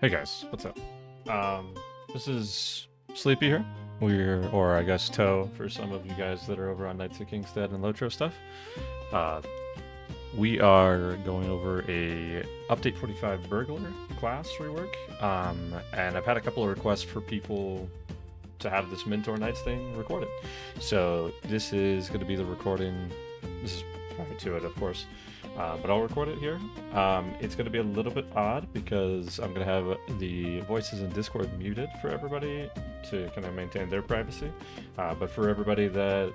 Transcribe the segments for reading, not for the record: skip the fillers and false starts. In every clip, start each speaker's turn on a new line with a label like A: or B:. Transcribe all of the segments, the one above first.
A: Hey guys, what's up? This is Sleepy here. Or I guess Toe for some of you guys that are over on Knights of Kingstead and LOTRO stuff. Uh, we are going over a Update 45 Burglar class rework. And I've had a couple of requests for people to have this Mentor Knights thing recorded. So this is going to be the recording. This is prior to it, of course. But I'll record it here. It's going to be a little bit odd because I'm going to have the voices in Discord muted for everybody to kind of maintain their privacy. But for everybody that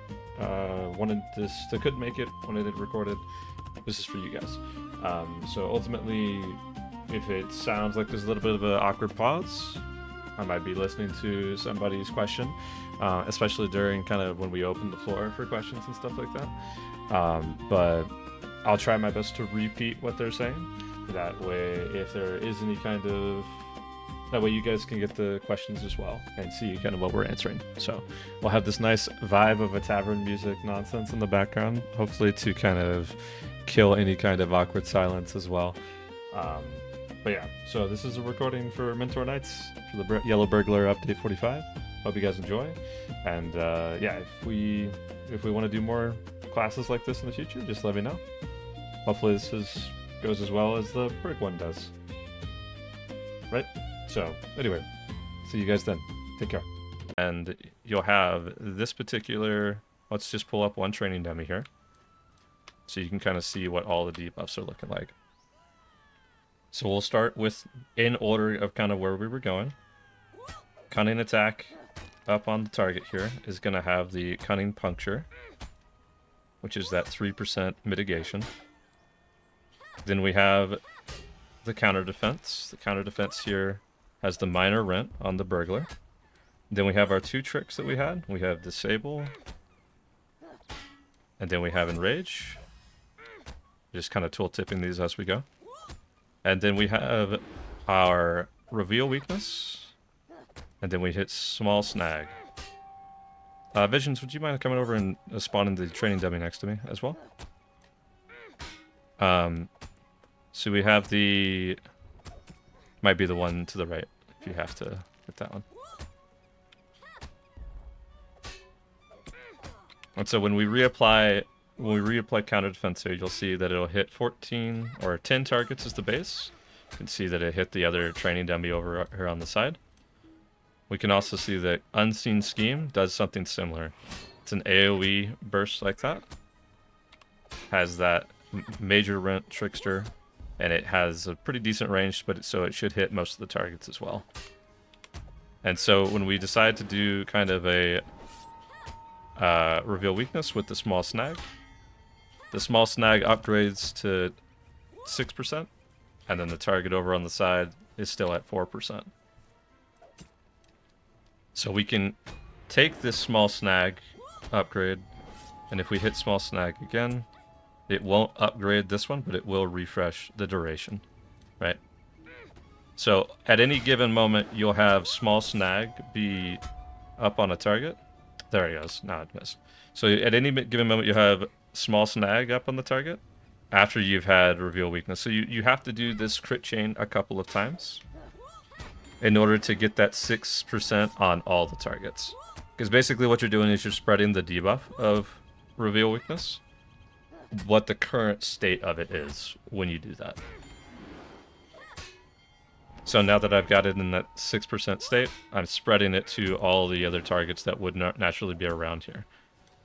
A: wanted this, that couldn't make it, wanted it recorded, this is for you guys. So ultimately, if it sounds like there's a little bit of an awkward pause, I might be listening to somebody's question, especially during kind of when we open the floor for questions and stuff like that. But I'll try my best to repeat what they're saying. That way, if there is any kind of... That way you guys can get the questions as well and see kind of what we're answering. So we'll have this nice vibe of a tavern music nonsense in the background, hopefully to kind of kill any kind of awkward silence as well. But yeah, so this is a recording for Mentor Nights for the Yellow Burglar Update 45. Hope you guys enjoy. And yeah, if we want to do more classes like this in the future, just let me know. Hopefully this goes as well as the Burg one does. Right? So, anyway, see you guys then. Take care. And you'll have this particular... Let's just pull up one training dummy here. So you can kind of see what all the debuffs are looking like. So we'll start with, in order of kind of where we were going. Cunning attack up on the target here is going to have the Cunning Puncture, which is that 3% mitigation. Then we have the counter defense. The counter defense here has the minor rent on the burglar. Then we have our two tricks that we had. We have disable, and then we have enrage. Just kind of tool tipping these as we go. And then we have our reveal weakness, and then we hit small snag. Visions, would you mind coming over and spawning the training dummy next to me as well? So we have the... Might be the one to the right, if you have to hit that one. And so when we reapply counter defense here, you'll see that it'll hit 14 or 10 targets as the base. You can see that it hit the other training dummy over here on the side. We can also see that Unseen Scheme does something similar. It's an AoE burst like that. Has that major rent trickster, and it has a pretty decent range, but so it should hit most of the targets as well. And so when we decide to do kind of a reveal weakness with the small snag upgrades to 6%, and then the target over on the side is still at 4%. So we can take this small snag upgrade, and if we hit small snag again, it won't upgrade this one, but it will refresh the duration, right? So at any given moment, you'll have small snag be up on a target. There it goes. Now it missed. So at any given moment, you'll have small snag up on the target after you've had reveal weakness. So you have to do this crit chain a couple of times in order to get that 6% on all the targets. Because basically what you're doing is you're spreading the debuff of reveal weakness, what the current state of it is when you do that. So now that I've got it in that 6% state, I'm spreading it to all the other targets that would not naturally be around here.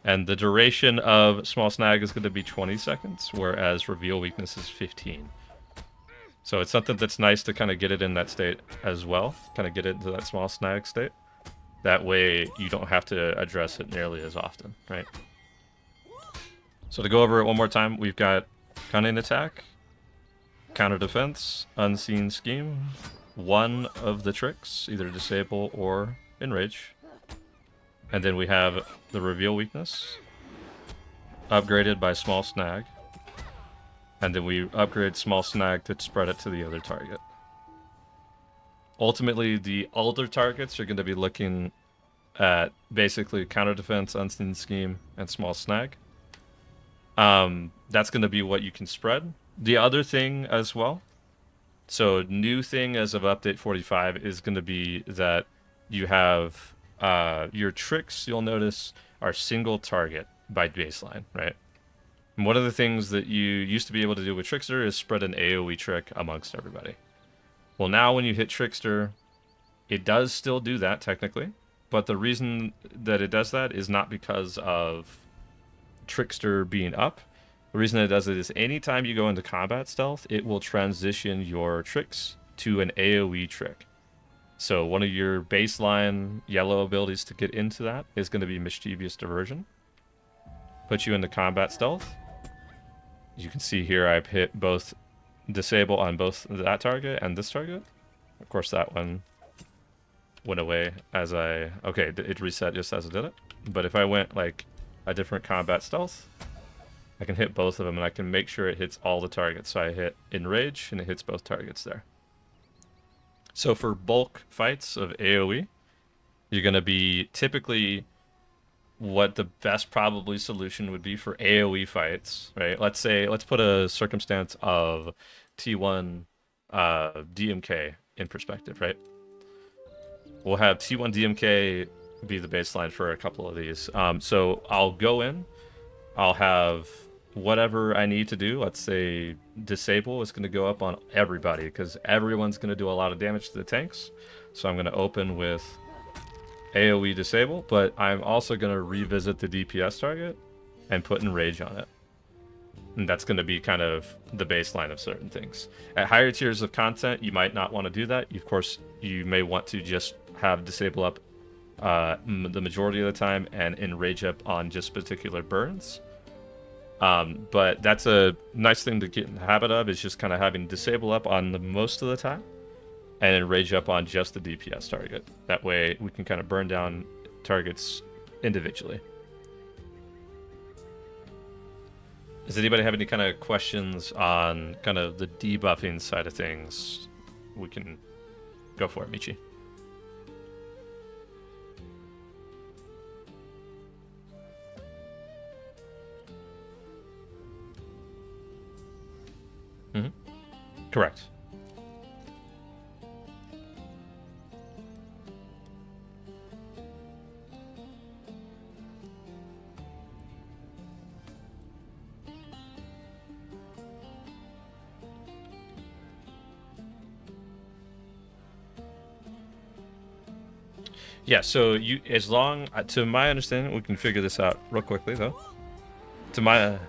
A: And the duration of small snag is going to be 20 seconds, whereas reveal weakness is 15. So it's something that's nice to kind of get it in that state as well, kind of get it into that small snag state. That way you don't have to address it nearly as often, right? So to go over it one more time, we've got Cunning Attack, Counter Defense, Unseen Scheme, one of the tricks, either Disable or Enrage. And then we have the Reveal Weakness, upgraded by Small Snag. And then we upgrade Small Snag to spread it to the other target. Ultimately, the older targets are going to be looking at basically Counter Defense, Unseen Scheme, and Small Snag. That's going to be what you can spread. The other thing as well So new thing as of update 45 is going to be that you have your tricks, you'll notice, are single target by baseline, right? And one of the things that you used to be able to do with Trickster is spread an AoE trick amongst everybody. Well, now when you hit Trickster, it does still do that technically, but the reason that it does that is not because of Trickster being up. The reason it does it is anytime you go into combat stealth, it will transition your tricks to an AoE trick. So one of your baseline yellow abilities to get into that is going to be Mischievous Diversion. Put you into combat stealth. You can see here I've hit both disable on both that target and this target. Of course that one went away as I... Okay, it reset just as I did it. But if I went like a different combat stealth, I can hit both of them and I can make sure it hits all the targets. So I hit Enrage and it hits both targets there. So for bulk fights of AoE, you're going to be typically what the best probably solution would be for AoE fights, right? Let's put a circumstance of T1 DMK in perspective, right? We'll have T1 DMK be the baseline for a couple of these. So I'll go in, I'll have whatever I need to do. Let's say disable is going to go up on everybody because everyone's going to do a lot of damage to the tanks. So I'm going to open with AoE disable, but I'm also going to revisit the DPS target and put Enrage on it. And that's going to be kind of the baseline of certain things. At higher tiers of content, you might not want to do that. Of course, you may want to just have disable up the majority of the time and Enrage up on just particular burns. But that's a nice thing to get in the habit of, is just kind of having disable up on the most of the time and Enrage up on just the DPS target. That way we can kind of burn down targets individually. Does anybody have any kind of questions on kind of the debuffing side of things? We can go for it, Michi. Mm-hmm. Correct. Yeah, so you, as long, to my understanding, we can figure this out real quickly though. To my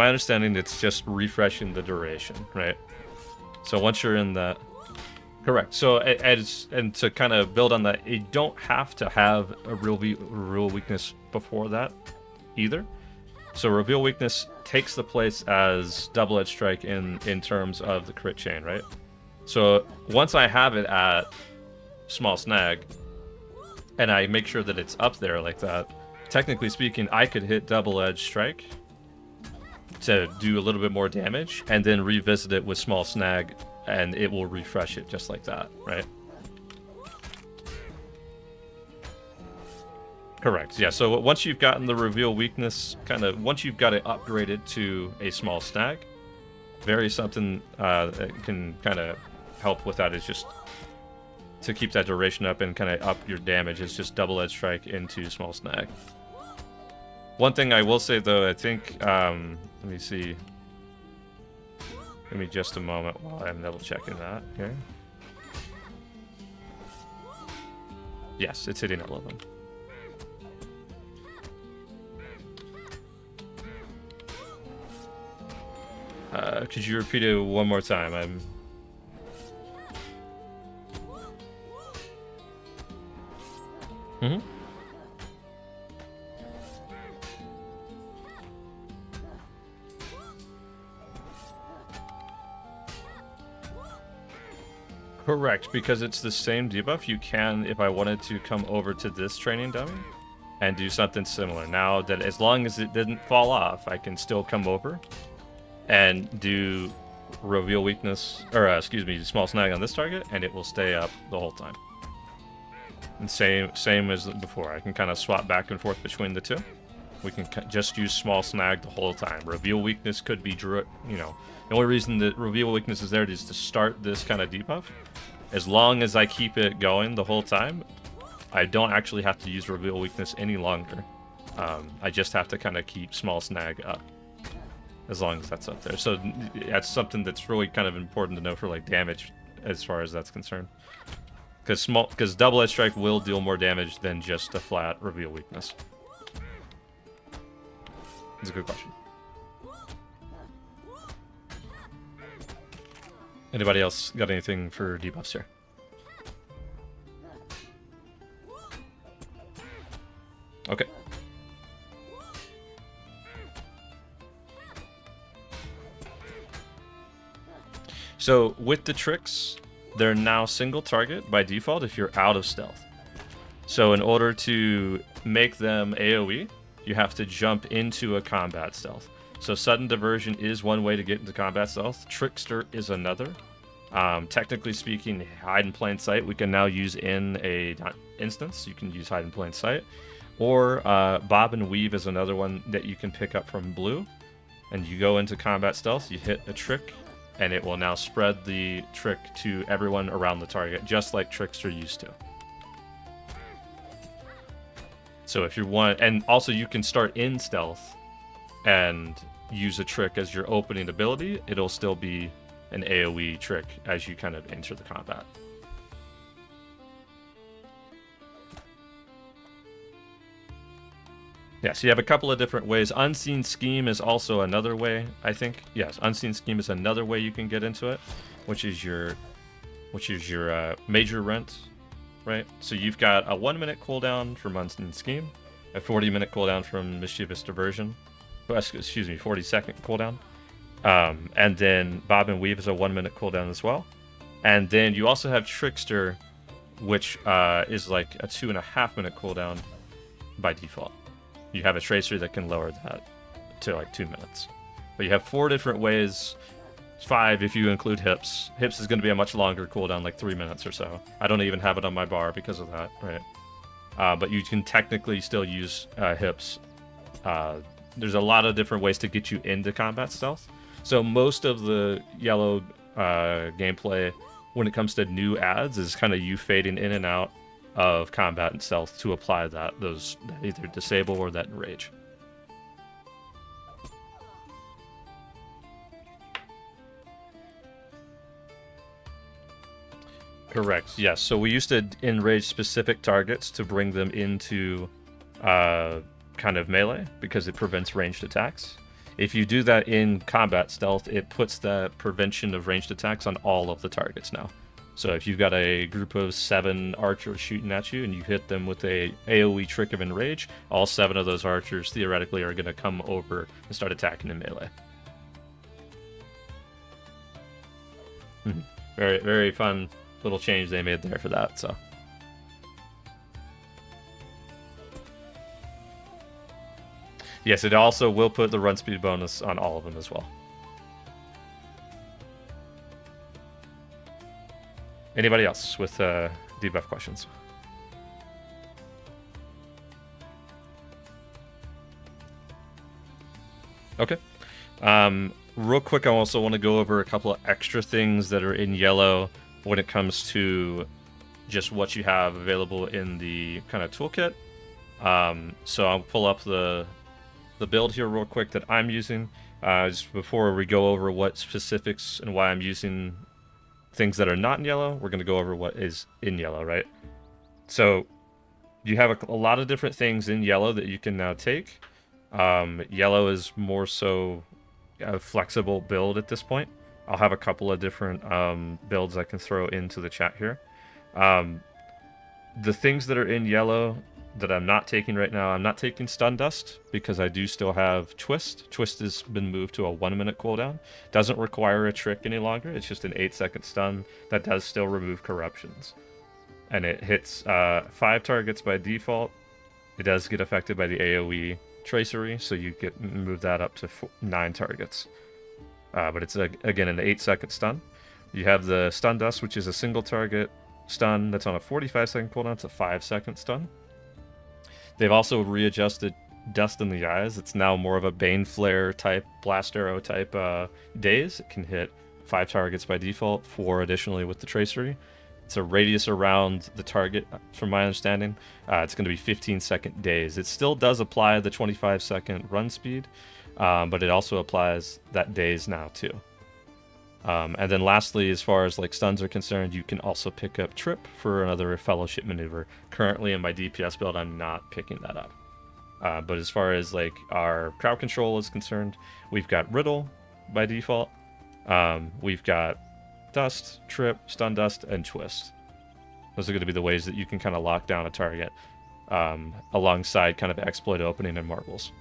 A: understanding, it's just refreshing the duration, right? So once you're in that, correct. So and to kind of build on that, you don't have to have a real weakness before that either. So reveal weakness takes the place as double-edged strike in terms of the crit chain, right? So once I have it at small snag and I make sure that it's up there like that, technically speaking, I could hit double-edged strike to do a little bit more damage and then revisit it with small snag and it will refresh it just like that, right? Correct. Yeah, so once you've gotten the reveal weakness, once you've got it upgraded to a small snag, something that can kind of help with that is just to keep that duration up and kind of up your damage is just double-edged strike into small snag. One thing I will say though, I think, let me see. Give me just a moment while I'm double checking that. Okay. Yes, it's hitting all of them. Could you repeat it one more time? Mm-hmm. Correct, because it's the same debuff. You can, if I wanted to, come over to this training dummy and do something similar. Now that, as long as it didn't fall off, I can still come over and do reveal weakness, or small snag on this target, and it will stay up the whole time. And same as before. I can kind of swap back and forth between the two. We can just use small snag the whole time. Reveal weakness could be, the only reason that reveal weakness is there is to start this kind of debuff. As long as I keep it going the whole time, I don't actually have to use reveal weakness any longer. I just have to kind of keep small snag up, as long as that's up there. So that's something that's really kind of important to know for like damage, as far as that's concerned. Because double-edged strike will deal more damage than just a flat reveal weakness. That's a good question. Anybody else got anything for debuffs here? Okay. So with the tricks, they're now single target by default if you're out of stealth. So in order to make them AoE, you have to jump into a combat stealth. So sudden diversion is one way to get into combat stealth. Trickster is another. Technically speaking, hide in plain sight we can now use in a instance. You can use hide in plain sight. Or bob and weave is another one that you can pick up from blue. And you go into combat stealth, you hit a trick, and it will now spread the trick to everyone around the target, just like Trickster used to. So if you want, and also you can start in stealth and use a trick as your opening ability. It'll still be an AoE trick as you kind of enter the combat. Yeah, so you have a couple of different ways. Unseen Scheme is also another way, I think. Yes, Unseen Scheme is another way you can get into it, which is your Major Rent, right? So you've got a 1-minute cooldown from Unseen Scheme, a 40-minute cooldown from Mischievous Diversion, 40-second cooldown, and then Bob and Weave is a 1-minute cooldown as well. And then you also have Trickster, which is like a 2.5-minute cooldown by default. You have a Tracer that can lower that to like 2 minutes. But you have 4 different ways, 5 if you include Hips. Hips is going to be a much longer cooldown, like 3 minutes or so. I don't even have it on my bar because of that, right? But you can technically still use Hips. There's a lot of different ways to get you into combat stealth. So most of the yellow gameplay, when it comes to new ads, is kind of you fading in and out of combat and stealth to apply that either disable or that enrage. Correct, yes. So we used to enrage specific targets to bring them into kind of melee because it prevents ranged attacks. If you do that in combat stealth, it puts that prevention of ranged attacks on all of the targets now. So if you've got a group of 7 archers shooting at you and you hit them with a AoE trick of enrage, all 7 of those archers theoretically are going to come over and start attacking in melee. Very, very fun little change they made there for that. So yes, it also will put the run speed bonus on all of them as well. Anybody else with debuff questions? Okay. Real quick, I also want to go over a couple of extra things that are in yellow when it comes to just what you have available in the kind of toolkit. So I'll pull up the build here real quick that I'm using. Just before we go over what specifics and why I'm using things that are not in yellow, we're going to go over what is in yellow, right? So you have a lot of different things in yellow that you can now take. Yellow is more so a flexible build at this point. I'll have a couple of different builds I can throw into the chat here. The things that are in yellow that I'm not taking right now, I'm not taking Stun Dust because I do still have Twist. Twist has been moved to a 1-minute cooldown. Doesn't require a trick any longer. It's just an 8-second stun that does still remove corruptions. And it hits 5 targets by default. It does get affected by the AoE tracery, so you move that up to 9 targets. But it's, again, an 8-second stun. You have the Stun Dust, which is a single target stun that's on a 45-second cooldown. It's a 5-second stun. They've also readjusted Dust in the Eyes. It's now more of a Bane Flare type, Blast Arrow type daze. It can hit 5 targets by default, 4 additionally with the Tracery. It's a radius around the target, from my understanding. It's going to be 15-second daze. It still does apply the 25-second run speed, but it also applies that daze now too. And then lastly, as far as like stuns are concerned, you can also pick up Trip for another Fellowship maneuver. Currently in my DPS build, I'm not picking that up. But as far as like our crowd control is concerned, we've got Riddle by default. We've got Dust, Trip, Stun Dust, and Twist. Those are going to be the ways that you can kind of lock down a target alongside kind of Exploit Opening and Marbles.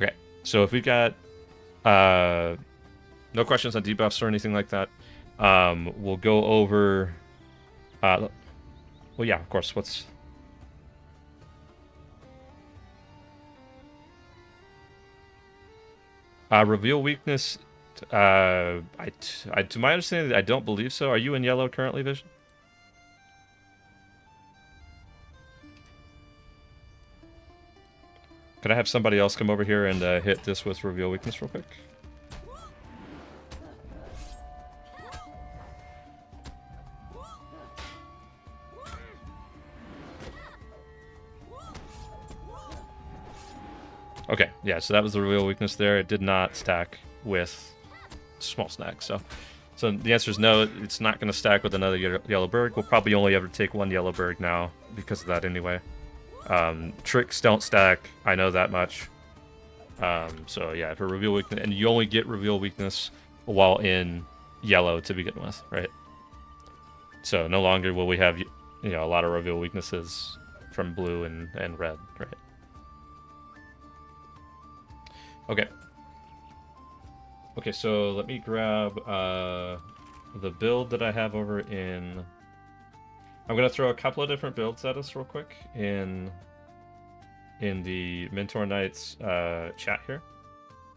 A: Okay, so if we've got no questions on debuffs or anything like that, we'll go over... well, yeah, of course, what's... reveal weakness, to my understanding, I don't believe so. Are you in yellow currently, Vision? Can I have somebody else come over here and hit this with reveal weakness real quick? Okay, yeah, so that was the reveal weakness there. It did not stack with small snacks, so the answer is no. It's not going to stack with another yellow Burg. We'll probably only ever take one yellow Burg now because of that anyway. Tricks don't stack, I know that much. So yeah, for reveal weakness, and you only get reveal weakness while in yellow to begin with, right? So no longer will we have, you know, a lot of reveal weaknesses from blue and red, right? Okay. Okay, so let me grab the build that I have over in... I'm going to throw a couple of different builds at us real quick in the Mentor Knights chat here.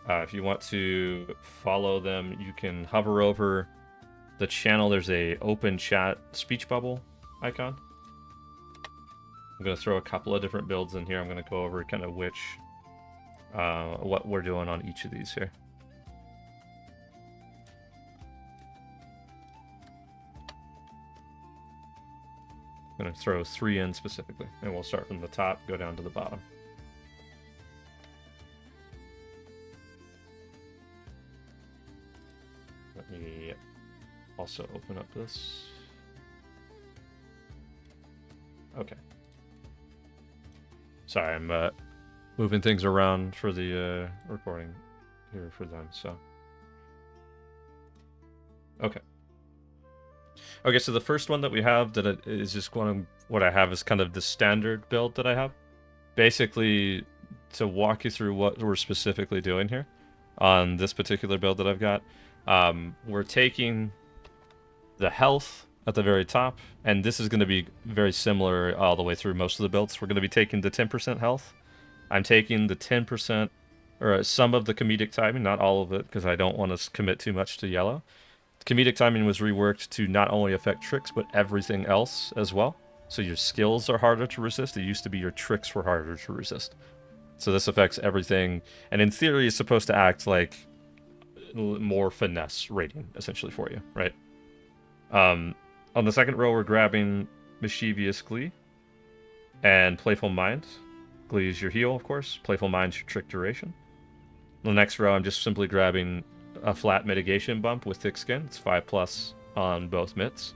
A: If you want to follow them, you can hover over the channel. There's a open chat speech bubble icon. I'm going to throw a couple of different builds in here. I'm going to go over kind of which... what we're doing on each of these here. I'm going to throw 3 in specifically, and we'll start from the top, go down to the bottom. Let me also open up this. Okay. Sorry, I'm moving things around for the recording here for them, so. Okay. Okay, so the first one that we have that is just what I have is kind of the standard build that I have. Basically, to walk you through what we're specifically doing here on this particular build that I've got, we're taking the health at the very top, and this is going to be very similar all the way through most of the builds. We're going to be taking the 10% health. I'm taking the 10%, or some of the comedic timing, not all of it, because I don't want to commit too much to yellow. Comedic timing was reworked to not only affect tricks, but everything else as well. So your skills are harder to resist. It used to be your tricks were harder to resist. So this affects everything, and in theory is supposed to act like more finesse rating, essentially, for you, right? On the second row, we're grabbing Mischievous Glee and Playful Mind. Glee is your heal, of course. Playful Mind's your trick duration. On the next row, I'm just simply grabbing a flat mitigation bump with Thick Skin. It's 5+ on both mitts.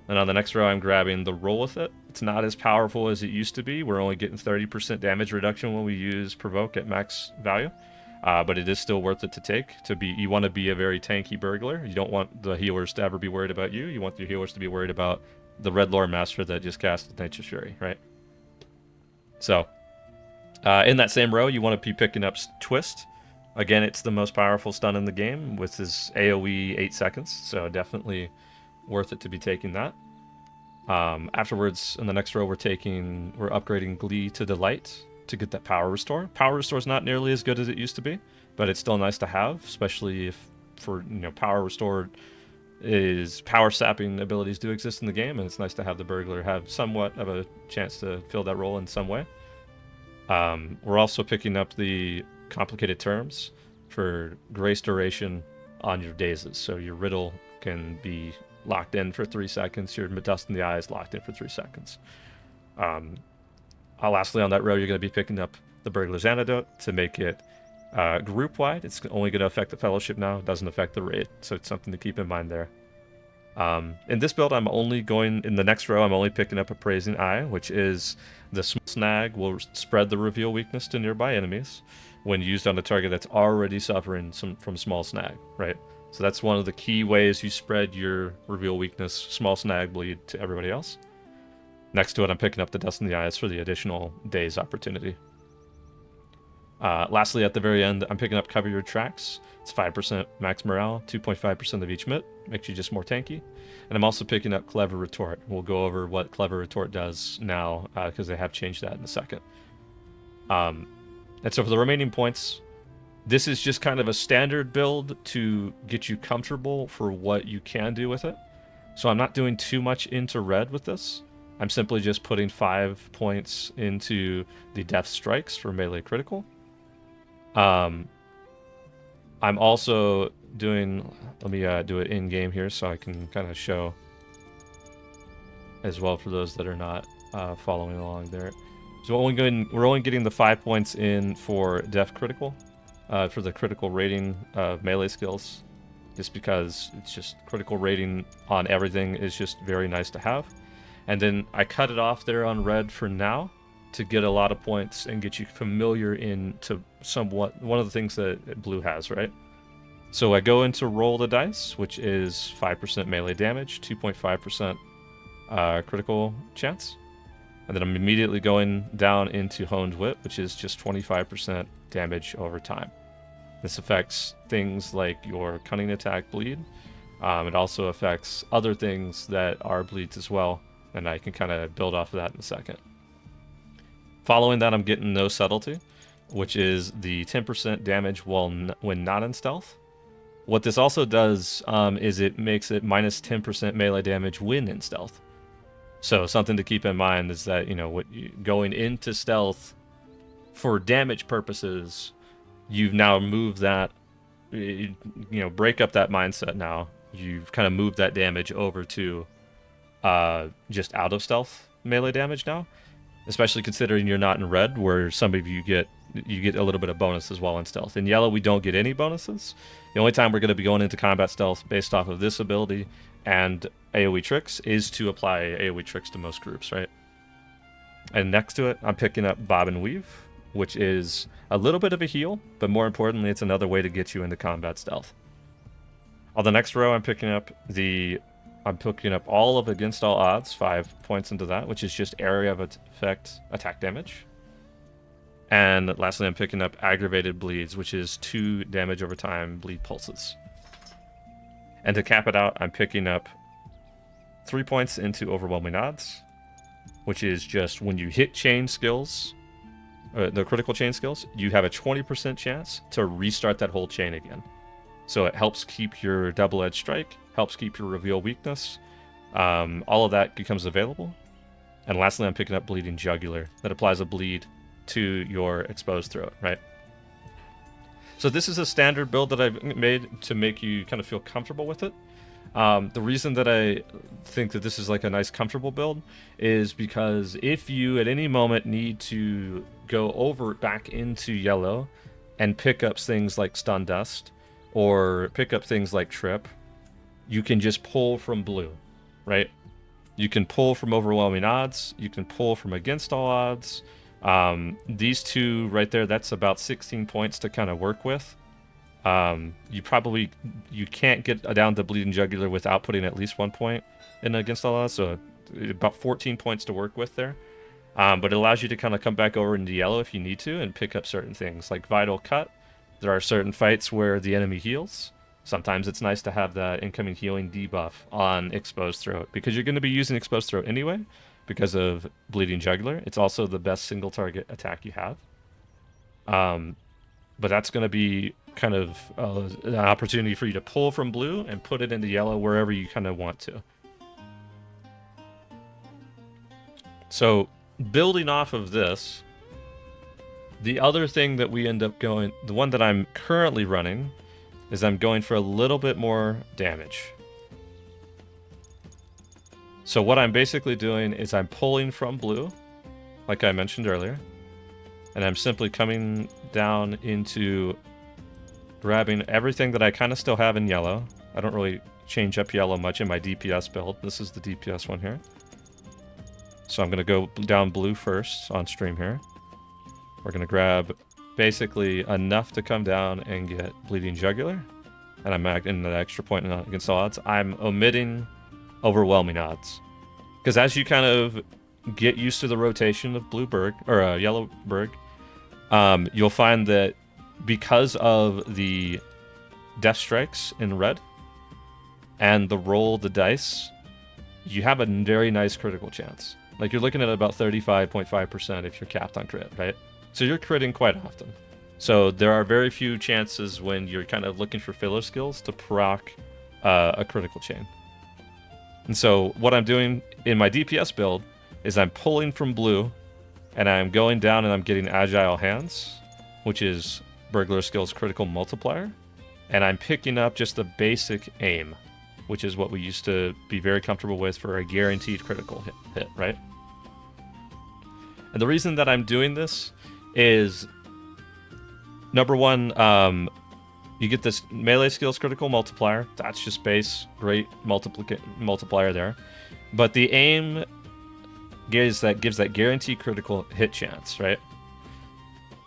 A: And on the next row, I'm grabbing the Roll With It. It's not as powerful as it used to be. We're only getting 30% damage reduction when we use Provoke at max value. But it is still worth it to take. You want to be a very tanky burglar. You don't want the healers to ever be worried about you. You want your healers to be worried about the Red Lore Master that just casted Nature's Fury, right? So, in that same row, you want to be picking up Twist. Again, it's the most powerful stun in the game with his AoE 8 seconds, so definitely worth it to be taking that. Afterwards, in the next row, we're upgrading Glee to Delight to get that Power Restore. Power Restore is not nearly as good as it used to be, but it's still nice to have, especially if for Power Restore is power sapping abilities do exist in the game, and it's nice to have the burglar have somewhat of a chance to fill that role in some way. We're also picking up the complicated terms for grace duration on your dazes. So your riddle can be locked in for 3 seconds. Your dust in the eye is locked in for 3 seconds. Lastly, on that row, you're going to be picking up the burglar's antidote to make it group-wide. It's only going to affect the fellowship now. It doesn't affect the raid, so it's something to keep in mind there. In this build, in the next row, I'm only picking up Appraising Eye, which is the small snag will spread the reveal weakness to nearby enemies when used on a target that's already suffering from small snag, right? So that's one of the key ways you spread your reveal weakness, small snag bleed, to everybody else. Next to it, I'm picking up the Dust in the Eyes for the additional daze opportunity. Lastly, at the very end, I'm picking up Cover Your Tracks. It's 5% max morale, 2.5% of each MIT, makes you just more tanky. And I'm also picking up Clever Retort. We'll go over what Clever Retort does now, because they have changed that in a second. And so for the remaining points, this is just kind of a standard build to get you comfortable for what you can do with it. So I'm not doing too much into red with this. I'm simply just putting 5 points into the Death Strikes for melee critical. I'm also doing, let me do it in game here so I can kind of show as well for those that are not following along there. So we're only getting the 5 points in for Def Critical, for the critical rating of melee skills, just because it's just critical rating on everything is just very nice to have. And then I cut it off there on red for now to get a lot of points and get you familiar into somewhat one of the things that blue has, right? So I go into Roll the Dice, which is 5% melee damage, 2.5% critical chance. And then I'm immediately going down into Honed Whip, which is just 25% damage over time. This affects things like your Cunning Attack bleed. It also affects other things that are bleeds as well, and I can kind of build off of that in a second. Following that, I'm getting No Subtlety, which is the 10% damage when not in stealth. What this also does is it makes it minus 10% melee damage when in stealth. So something to keep in mind is that, going into stealth for damage purposes, you've now moved that, break up that mindset now. You've kind of moved that damage over to just out of stealth melee damage now. Especially considering you're not in red, where some of you get a little bit of bonus as well in stealth. In yellow, we don't get any bonuses. The only time we're going to be going into combat stealth based off of this ability and AoE tricks is to apply AoE tricks to most groups, right? And next to it, I'm picking up Bob and Weave, which is a little bit of a heal, but more importantly, it's another way to get you into combat stealth. On the next row, I'm picking up all of Against All Odds, 5 points into that, which is just area of effect attack damage. And lastly, I'm picking up Aggravated Bleeds, which is 2 damage over time bleed pulses. And to cap it out, I'm picking up 3 points into Overwhelming Odds, which is just when you hit chain skills, the critical chain skills, you have a 20% chance to restart that whole chain again. So it helps keep your double-edged strike, helps keep your reveal weakness. All of that becomes available. And lastly, I'm picking up Bleeding Jugular. That applies a bleed to your exposed throat, right? So this is a standard build that I've made to make you kind of feel comfortable with it. The reason that I think that this is like a nice comfortable build is because if you at any moment need to go back into yellow and pick up things like Stun Dust or pick up things like Trip, you can just pull from blue, right? You can pull from Overwhelming Odds. You can pull from Against All Odds. These two right there, that's about 16 points to kind of work with. You can't get down to Bleeding Jugular without putting at least 1 point in Against All Odds, so about 14 points to work with there. But it allows you to kind of come back over into yellow if you need to and pick up certain things like Vital Cut. There are certain fights where the enemy heals. Sometimes it's nice to have that incoming healing debuff on Exposed Throat because you're going to be using Exposed Throat anyway because of Bleeding Jugular. It's also the best single target attack you have. But that's going to be kind of an opportunity for you to pull from blue and put it into yellow wherever you kind of want to. So building off of this, the other thing that we end up going, the one that I'm currently running, is I'm going for a little bit more damage. So what I'm basically doing is I'm pulling from blue, like I mentioned earlier, and I'm simply coming down into grabbing everything that I kind of still have in yellow. I don't really change up yellow much in my DPS build. This is the DPS one here. So I'm going to go down blue first on stream here. We're going to grab basically enough to come down and get Bleeding Jugular. And I'm in the extra point against all odds. I'm omitting Overwhelming Odds. Because as you kind of get used to the rotation of blue Burg, or yellow Burg, you'll find that because of the death strikes in red and the roll of the dice, you have a very nice critical chance. Like, you're looking at about 35.5% if you're capped on crit, right? So you're critting quite often. So there are very few chances when you're kind of looking for filler skills to proc a critical chain. And so what I'm doing in my DPS build is I'm pulling from blue, and I'm going down and I'm getting Agile Hands, which is Burglar Skills Critical Multiplier. And I'm picking up just the basic aim, which is what we used to be very comfortable with for a guaranteed critical hit, right? And the reason that I'm doing this is, number one, you get this melee skills critical multiplier. That's just base, great multiplier there. But the aim gives that guaranteed critical hit chance, right?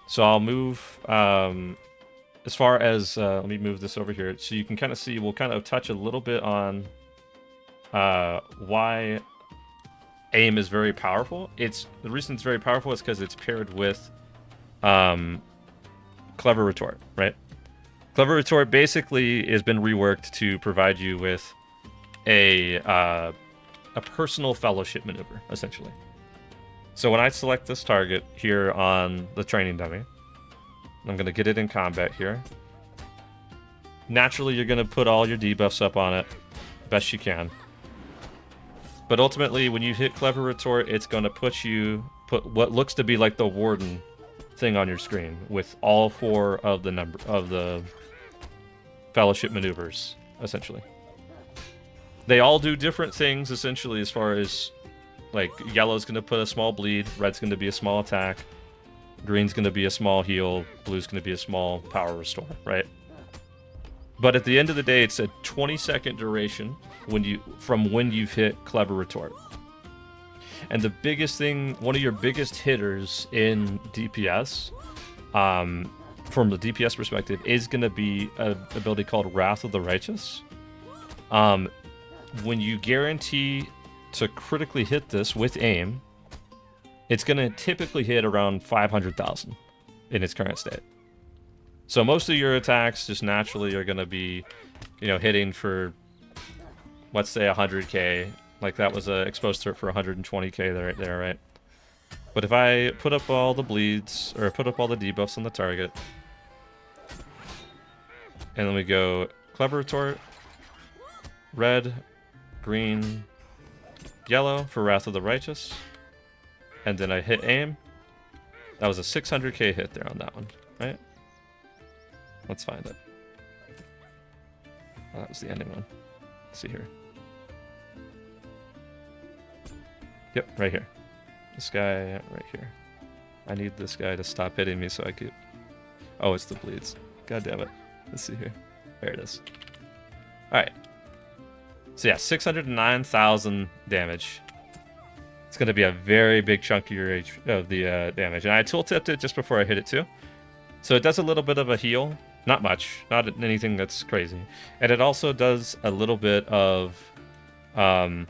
A: So I'll move as far as let me move this over here so you can kind of see. We'll kind of touch a little bit on why aim is very powerful. The reason it's very powerful is because it's paired with Clever Retort, right? Clever Retort basically has been reworked to provide you with a personal fellowship maneuver, essentially. So when I select this target here on the training dummy, I'm going to get it in combat here. Naturally, you're going to put all your debuffs up on it, best you can. But ultimately, when you hit Clever Retort, it's going to put what looks to be like the Warden thing on your screen with all 4 of the fellowship maneuvers, essentially. They all do different things, essentially, as far as, like, yellow's going to put a small bleed, red's going to be a small attack, green's going to be a small heal, blue's going to be a small power restore, right? But at the end of the day, it's a 20-second duration from when you've hit Clever Retort. And the biggest thing, one of your biggest hitters in DPS, from the DPS perspective, is going to be an ability called Wrath of the Righteous. When you guarantee to critically hit this with aim, it's going to typically hit around 500,000 in its current state. So most of your attacks just naturally are going to be, hitting for, let's say, 100k. Like that was exposed to it for 120k right there, right? But if I put up all the bleeds, or put up all the debuffs on the target, and then we go Clever Retort, red, green, yellow for Wrath of the Righteous, and then I hit aim, that was a 600k hit there on that one, right? Let's find it. Oh, that was the ending one. Let's see here. Yep, right here. This guy right here. I need this guy to stop hitting me so I keep... Oh, it's the bleeds. God damn it. Let's see here. There it is. Alright. So yeah, 609,000 damage. It's going to be a very big chunk of your damage. And I tool-tipped it just before I hit it too. So it does a little bit of a heal. Not much. Not anything that's crazy. And it also does a little bit of... a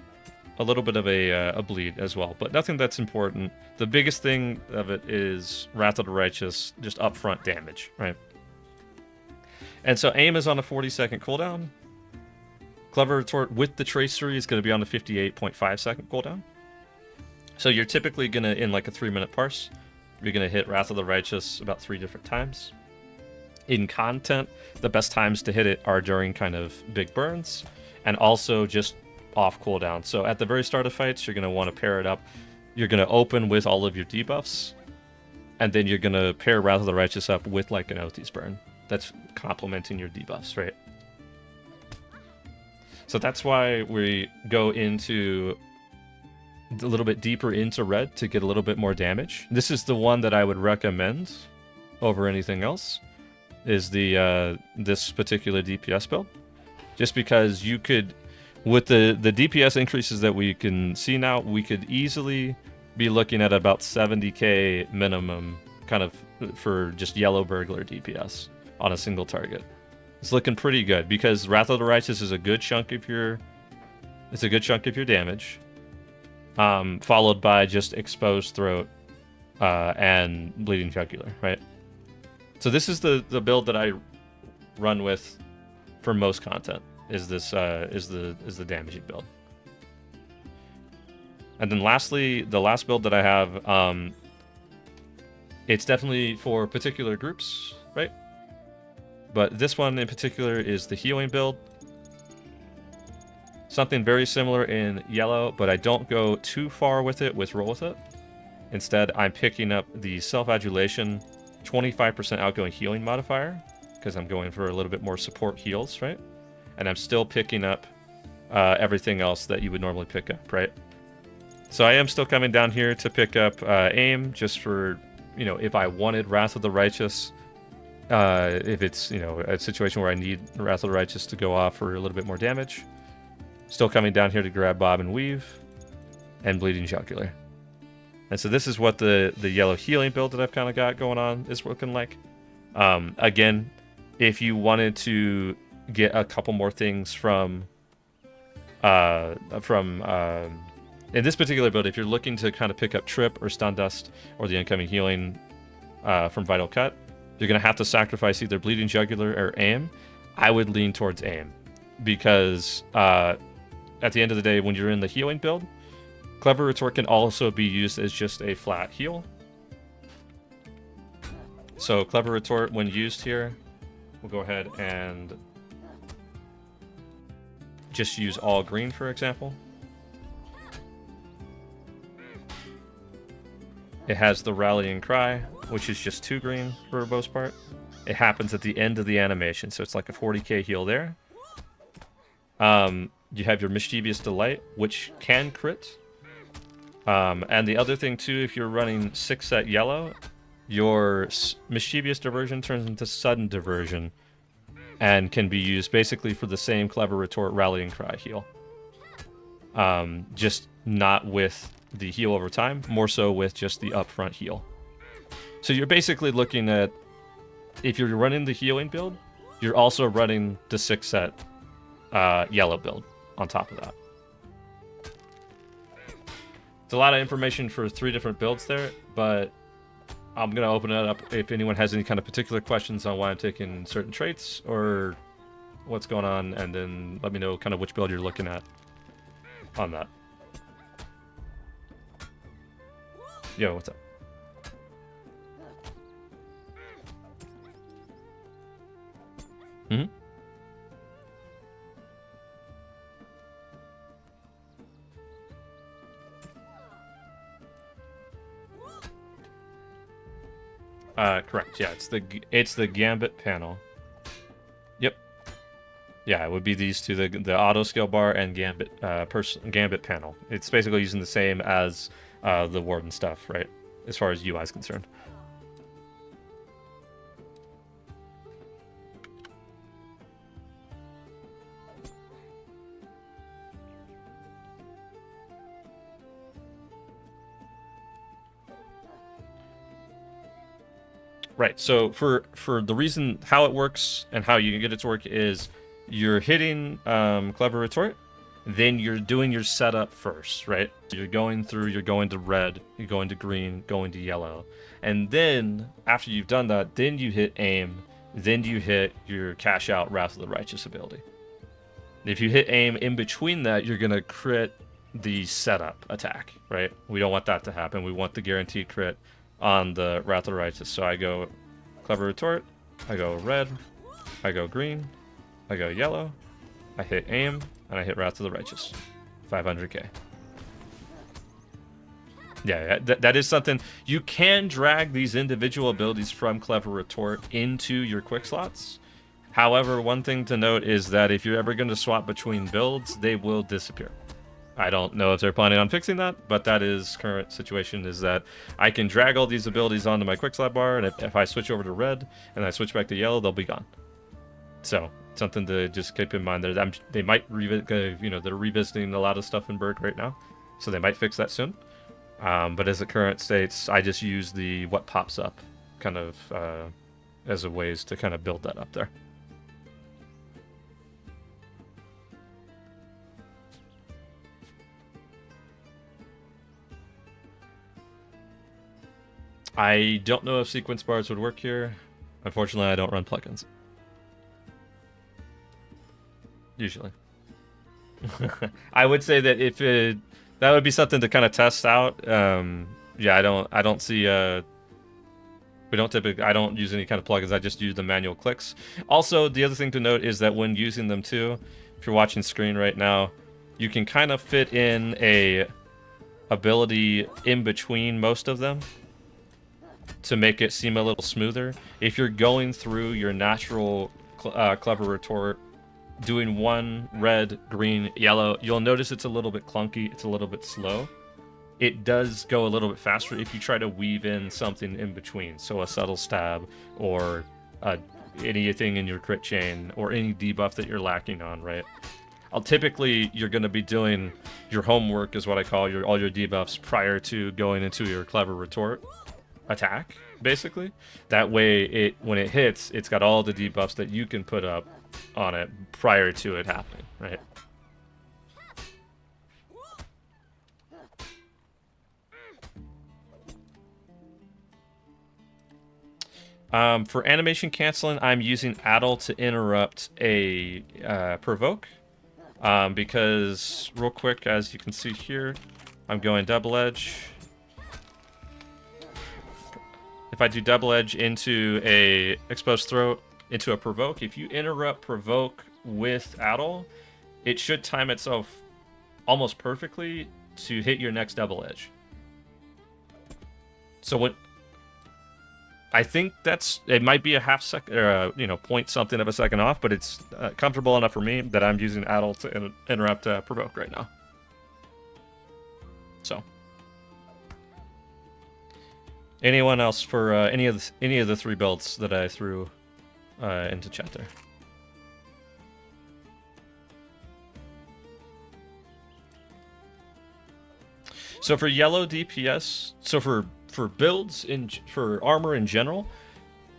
A: bleed as well, but nothing that's important. The biggest thing of it is Wrath of the Righteous, just upfront damage, right? And so aim is on a 40-second cooldown. Clever Retort with the Tracery is going to be on a 58.5-second cooldown. So you're typically going to, in like a 3-minute parse, you're going to hit Wrath of the Righteous about 3 different times. in content, the best times to hit it are during kind of big burns, and also just off cooldown. So at the very start of fights, you're going to want to pair it up. You're going to open with all of your debuffs, and then you're going to pair Wrath of the Righteous up with like an Oath's Burn. That's complementing your debuffs, right? So that's why we go into a little bit deeper into red to get a little bit more damage. This is the one that I would recommend over anything else, is the this particular DPS build. Just because you could, with the DPS increases that we can see now, we could easily be looking at about 70k minimum kind of for just yellow burglar DPS on a single target. It's looking pretty good because Wrath of the Righteous is a good chunk of your damage, followed by just Exposed Throat and Bleeding Jugular, right? So this is the build that I run with for most content. Is the damaging build. And then lastly, the last build that I have, it's definitely for particular groups, right? But this one in particular is the healing build. Something very similar in yellow, but I don't go too far with it with roll with it. Instead, I'm picking up the self-adulation 25% outgoing healing modifier, because I'm going for a little bit more support heals, right? And I'm still picking up everything else that you would normally pick up, right? So I am still coming down here to pick up aim, just for, you know, if I wanted Wrath of the Righteous, if it's, you know, a situation where I need Wrath of the Righteous to go off for a little bit more damage. Still coming down here to grab Bob and Weave and Bleeding Jugular. And so this is what the yellow healing build that I've kind of got going on is looking like. Again, if you wanted to get a couple more things from in this particular build, if you're looking to kind of pick up Trip or Stun Dust or the incoming healing from Vital Cut, you're going to have to sacrifice either Bleeding Jugular or Aim. I would lean towards Aim because at the end of the day, when you're in the healing build, Clever Retort can also be used as just a flat heal. So Clever Retort, when used here, we'll go ahead and just use all green, for example. It has the Rallying Cry, which is just 2 green for the most part. It happens at the end of the animation, so it's like a 40k heal there. You have your Mischievous Delight, which can crit. And the other thing too, if you're running 6-set yellow, your Mischievous Diversion turns into Sudden Diversion and can be used basically for the same Clever Retort Rallying Cry heal. Just not with the heal over time, more so with just the upfront heal. So you're basically looking at, if you're running the healing build, you're also running the 6-set yellow build on top of that. It's a lot of information for 3 different builds there, but I'm going to open it up if anyone has any kind of particular questions on why I'm taking certain traits or what's going on, and then let me know kind of which build you're looking at on that. Yo, what's up? Mm-hmm. Correct. Yeah, it's the Gambit panel. Yep. Yeah, it would be these two, the auto scale bar and Gambit Gambit panel. It's basically using the same as the Warden stuff, right? As far as UI is concerned. Right, so for the reason how it works and how you can get it to work is you're hitting Clever Retort, then you're doing your setup first, right? You're going through, you're going to red, you're going to green, going to yellow. And then, after you've done that, then you hit aim, then you hit your cash out Wrath of the Righteous ability. If you hit aim in between that, you're going to crit the setup attack, right? We don't want that to happen. We want the guaranteed crit on the Wrath of the Righteous. So I go Clever Retort, I go red, I go green, I go yellow, I hit aim, and I hit Wrath of the Righteous. 500k. Yeah, that is something. You can drag these individual abilities from Clever Retort into your quick slots. However, one thing to note is that if you're ever going to swap between builds, they will disappear. I don't know if they're planning on fixing that, but that is current situation, is that I can drag all these abilities onto my quick slot bar, and if I switch over to red and I switch back to yellow, they'll be gone. So something to just keep in mind. They might they're revisiting a lot of stuff in Burg right now, so they might fix that soon. But as it current states, I just use the what pops up kind of as a ways to kind of build that up there. I don't know if sequence bars would work here. Unfortunately, I don't run plugins. Usually. I would say that if that would be something to kind of test out. Yeah, I don't see I don't use any kind of plugins. I just use the manual clicks. Also, the other thing to note is that when using them too, if you're watching screen right now, you can kind of fit in a ability in between most of them to make it seem a little smoother. If you're going through your natural Clever Retort, doing one red, green, yellow, you'll notice it's a little bit clunky, it's a little bit slow. It does go a little bit faster if you try to weave in something in between, so a subtle stab or anything in your crit chain or any debuff that you're lacking on, right? Typically, you're going to be doing your homework, is what I call all your debuffs, prior to going into your Clever Retort attack, basically. That way, when it hits, it's got all the debuffs that you can put up on it prior to it happening, right? For animation canceling, I'm using Addle to interrupt a provoke, because real quick, as you can see here, I'm going double edge. If I do double edge into a exposed throat, into a provoke, if you interrupt provoke with Addle, it should time itself almost perfectly to hit your next double edge. So what I think it might be a half second or point something of a second off, but it's comfortable enough for me that I'm using Addle to interrupt provoke right now. So anyone else for any of the three builds that I threw into chat there? So for yellow DPS, so for builds for armor in general,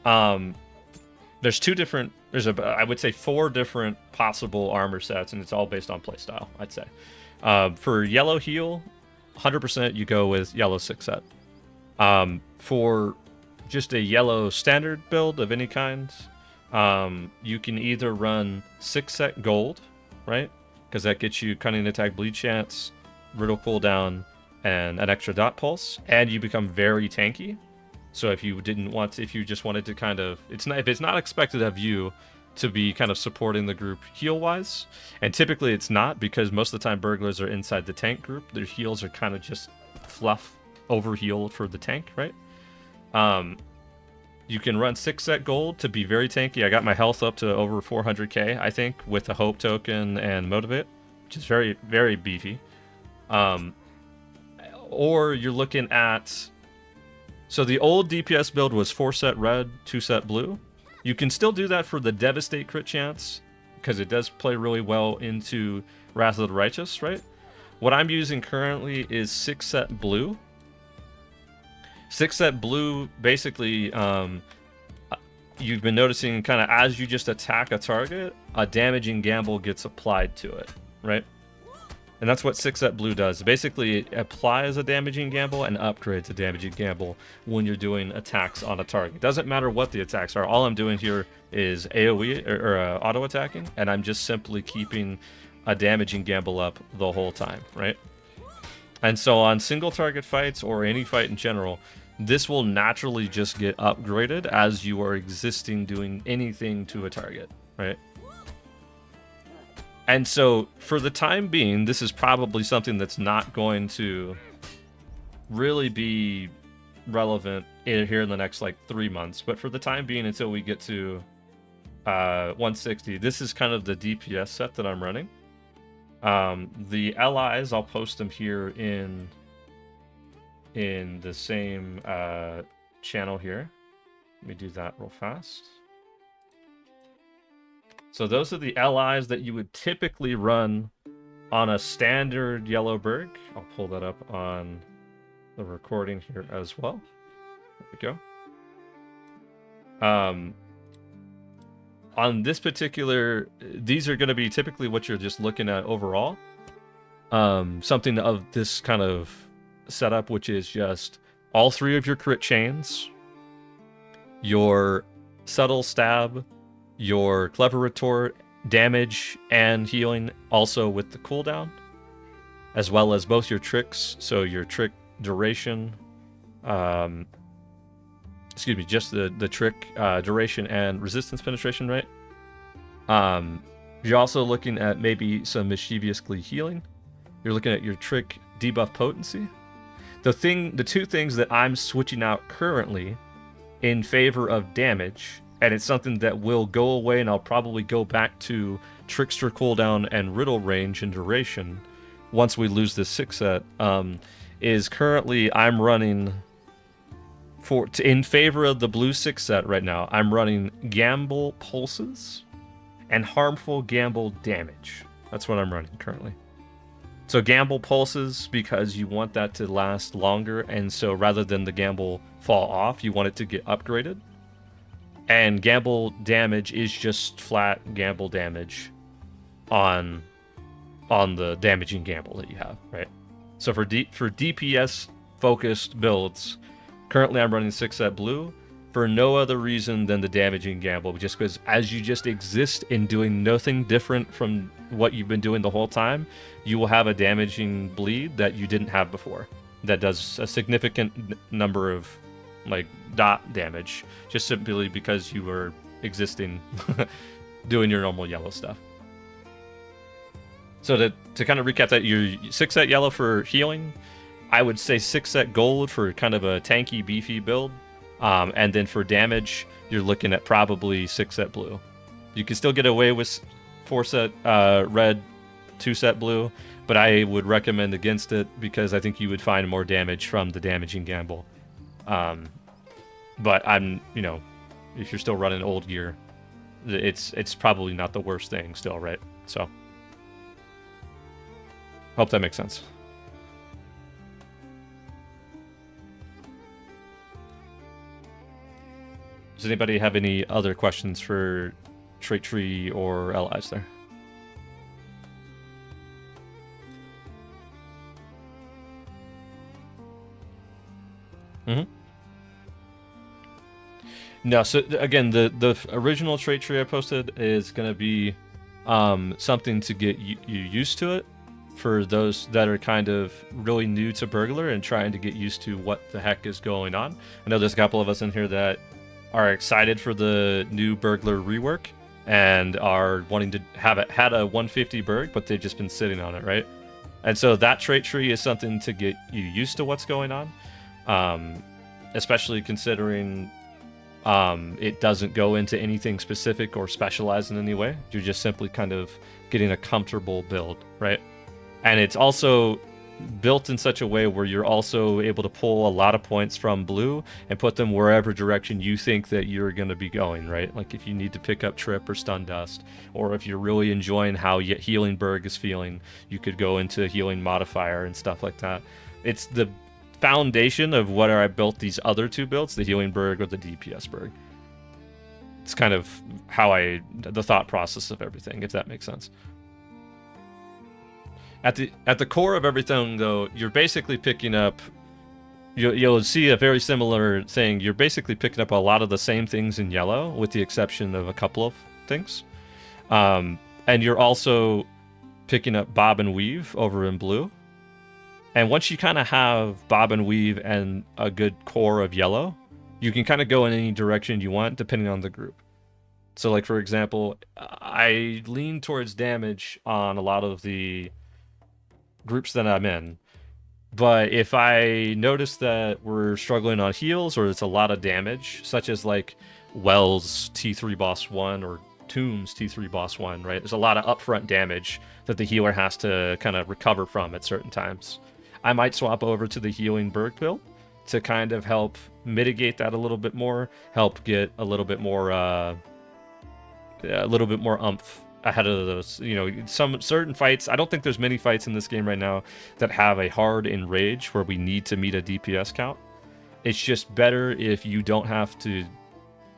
A: there's I would say 4 different possible armor sets, and it's all based on playstyle, I'd say. For yellow heal, 100% you go with yellow 6 set. For just a yellow standard build of any kind, you can either run 6 set gold, right? Because that gets you cunning attack, bleed chance, riddle cooldown, and an extra dot pulse, and you become very tanky. So if you just wanted to kind of, if it's not expected of you to be kind of supporting the group heal wise, and typically it's not, because most of the time burglars are inside the tank group, their heals are kind of just fluff over heal for the tank, right? You can run 6 set gold to be very tanky. I got my health up to over 400k, I think, with the hope token and motivate, which is very, very beefy. Or you're looking at, so the old DPS build was 4 set red, 2 set blue. You can still do that for the Devastate crit chance, because it does play really well into Wrath of the Righteous, right? What I'm using currently is 6 set blue. 6 set blue, basically, you've been noticing kind of as you just attack a target, a damaging gamble gets applied to it, right? And that's what 6 set blue does. Basically, it applies a damaging gamble and upgrades a damaging gamble when you're doing attacks on a target. It doesn't matter what the attacks are. All I'm doing here is AoE, or auto attacking, and I'm just simply keeping a damaging gamble up the whole time, right? And so on single target fights, or any fight in general, this will naturally just get upgraded as you are existing doing anything to a target, right? And so for the time being, this is probably something that's not going to really be relevant here in the next like 3 months. But for the time being, until we get to 160, this is kind of the DPS set that I'm running. The LIs, I'll post them here in the same channel here. Let me do that real fast. So those are the LIs that you would typically run on a standard yellow Burg. I'll pull that up on the recording here as well. There we go. On this particular, these are going to be typically what you're just looking at overall. Something of this kind of setup, which is just all 3 of your crit chains, your subtle stab, your clever retort, damage, and healing, also with the cooldown, as well as both your tricks, so your trick duration, excuse me, just the trick duration and resistance penetration, right? You're also looking at maybe some mischievously healing. You're looking at your trick debuff potency. The 2 things that I'm switching out currently in favor of damage, and it's something that will go away, and I'll probably go back to Trickster cooldown and Riddle range and duration once we lose this 6 set, is currently I'm running in favor of the blue 6 set right now. I'm running Gamble Pulses and Harmful Gamble Damage. That's what I'm running currently. So Gamble Pulses, because you want that to last longer, and so rather than the Gamble fall off, you want it to get upgraded. And Gamble Damage is just flat Gamble damage on the damaging Gamble that you have, right? So for DPS focused builds, currently I'm running 6 set blue for no other reason than the damaging Gamble, just because as you just exist in doing nothing different from what you've been doing the whole time, you will have a damaging bleed that you didn't have before that does a significant number of like dot damage, just simply because you were existing doing your normal yellow stuff. So to kind of recap that, your 6 set yellow for healing, I would say 6 set gold for kind of a tanky, beefy build. And then for damage, you're looking at probably 6 set blue. You can still get away with 4 set red, 2 set blue, but I would recommend against it because I think you would find more damage from the damaging Gamble. But if you're still running old gear, it's probably not the worst thing still, right? So, hope that makes sense. Does anybody have any other questions for trait tree or allies there? No, so again, the original trait tree I posted is going to be something to get you used to it for those that are kind of really new to Burglar and trying to get used to what the heck is going on. I know there's a couple of us in here that are excited for the new Burglar rework and are wanting to have it had a 150 Burg, but they've just been sitting on it, right? And so that trait tree is something to get you used to what's going on, especially considering it doesn't go into anything specific or specialize in any way. You're just simply kind of getting a comfortable build, right? And it's also built in such a way where you're also able to pull a lot of points from blue and put them wherever direction you think that you're going to be going, right? Like if you need to pick up Trip or Stun Dust, or if you're really enjoying how Healing Burg is feeling, you could go into Healing Modifier and stuff like that. It's the foundation of whether I built these other 2 builds, the Healing Burg or the DPS Burg. It's kind of how the thought process of everything, if that makes sense. At the core of everything, though, you're basically picking up. You'll see a very similar thing. You're basically picking up a lot of the same things in yellow, with the exception of a couple of things. And you're also picking up Bob and Weave over in blue. And once you kind of have bob and weave and a good core of yellow, you can kind of go in any direction you want depending on the group. So like, for example, I lean towards damage on a lot of the groups that I'm in. But if I notice that we're struggling on heals or it's a lot of damage, such as like Wells T3 boss 1 or Tombs T3 boss 1, right? There's a lot of upfront damage that the healer has to kind of recover from at certain times. I might swap over to the healing Burg build to kind of help mitigate that a little bit more, help get a little bit more umph ahead of those. You know, some certain fights, I don't think there's many fights in this game right now that have a hard enrage where we need to meet a DPS count. It's just better if you don't have to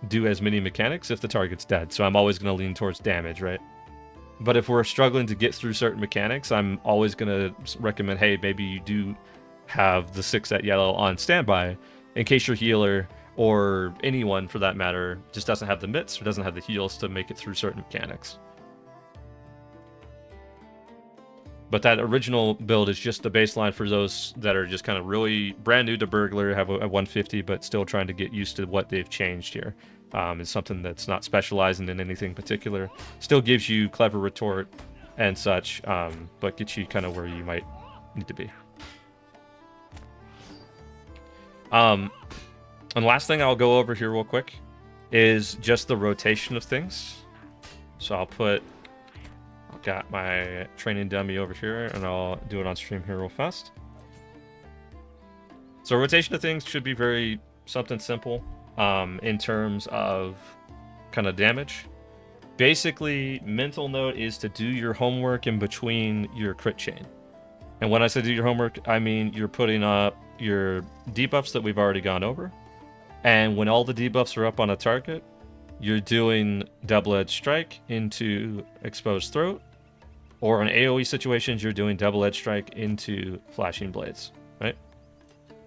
A: do as many mechanics if the target's dead. So I'm always going to lean towards damage, right? But if we're struggling to get through certain mechanics, I'm always going to recommend, hey, maybe you do have the 6 at yellow on standby in case your healer, or anyone for that matter, just doesn't have the mitts or doesn't have the heals to make it through certain mechanics. But that original build is just the baseline for those that are just kind of really brand new to Burglar, have a 150, but still trying to get used to what they've changed here. It's something that's not specializing in anything particular. Still gives you clever retort and such, but gets you kind of where you might need to be. And the last thing I'll go over here real quick is just the rotation of things. So I've got my training dummy over here, and I'll do it on stream here real fast. So rotation of things should be very something simple in terms of kind of damage. Basically, mental note is to do your homework in between your crit chain. And when I say do your homework, I mean you're putting up your debuffs that we've already gone over. And when all the debuffs are up on a target, you're doing double-edged strike into exposed throat. Or in AoE situations, you're doing double-edged strike into flashing blades, right?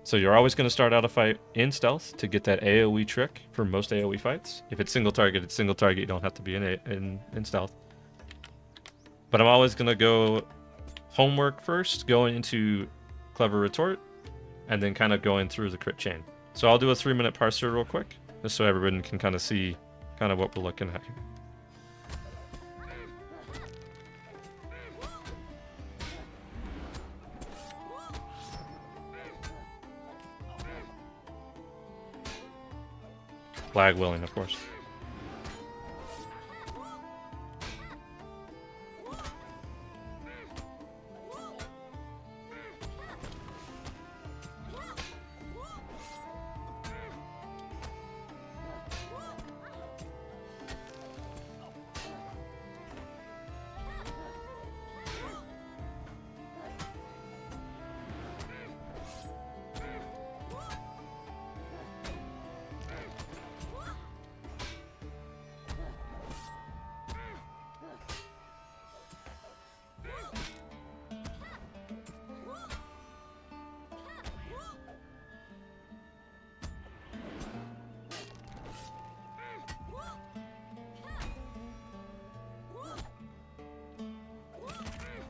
A: So you're always going to start out a fight in stealth to get that AoE trick for most AoE fights. If it's single target, it's single target. You don't have to be in stealth. But I'm always going to go homework first, going into clever retort, and then kind of going through the crit chain. So I'll do a 3-minute parser real quick, just so everyone can kind of see kind of what we're looking at here. Flag willing, of course.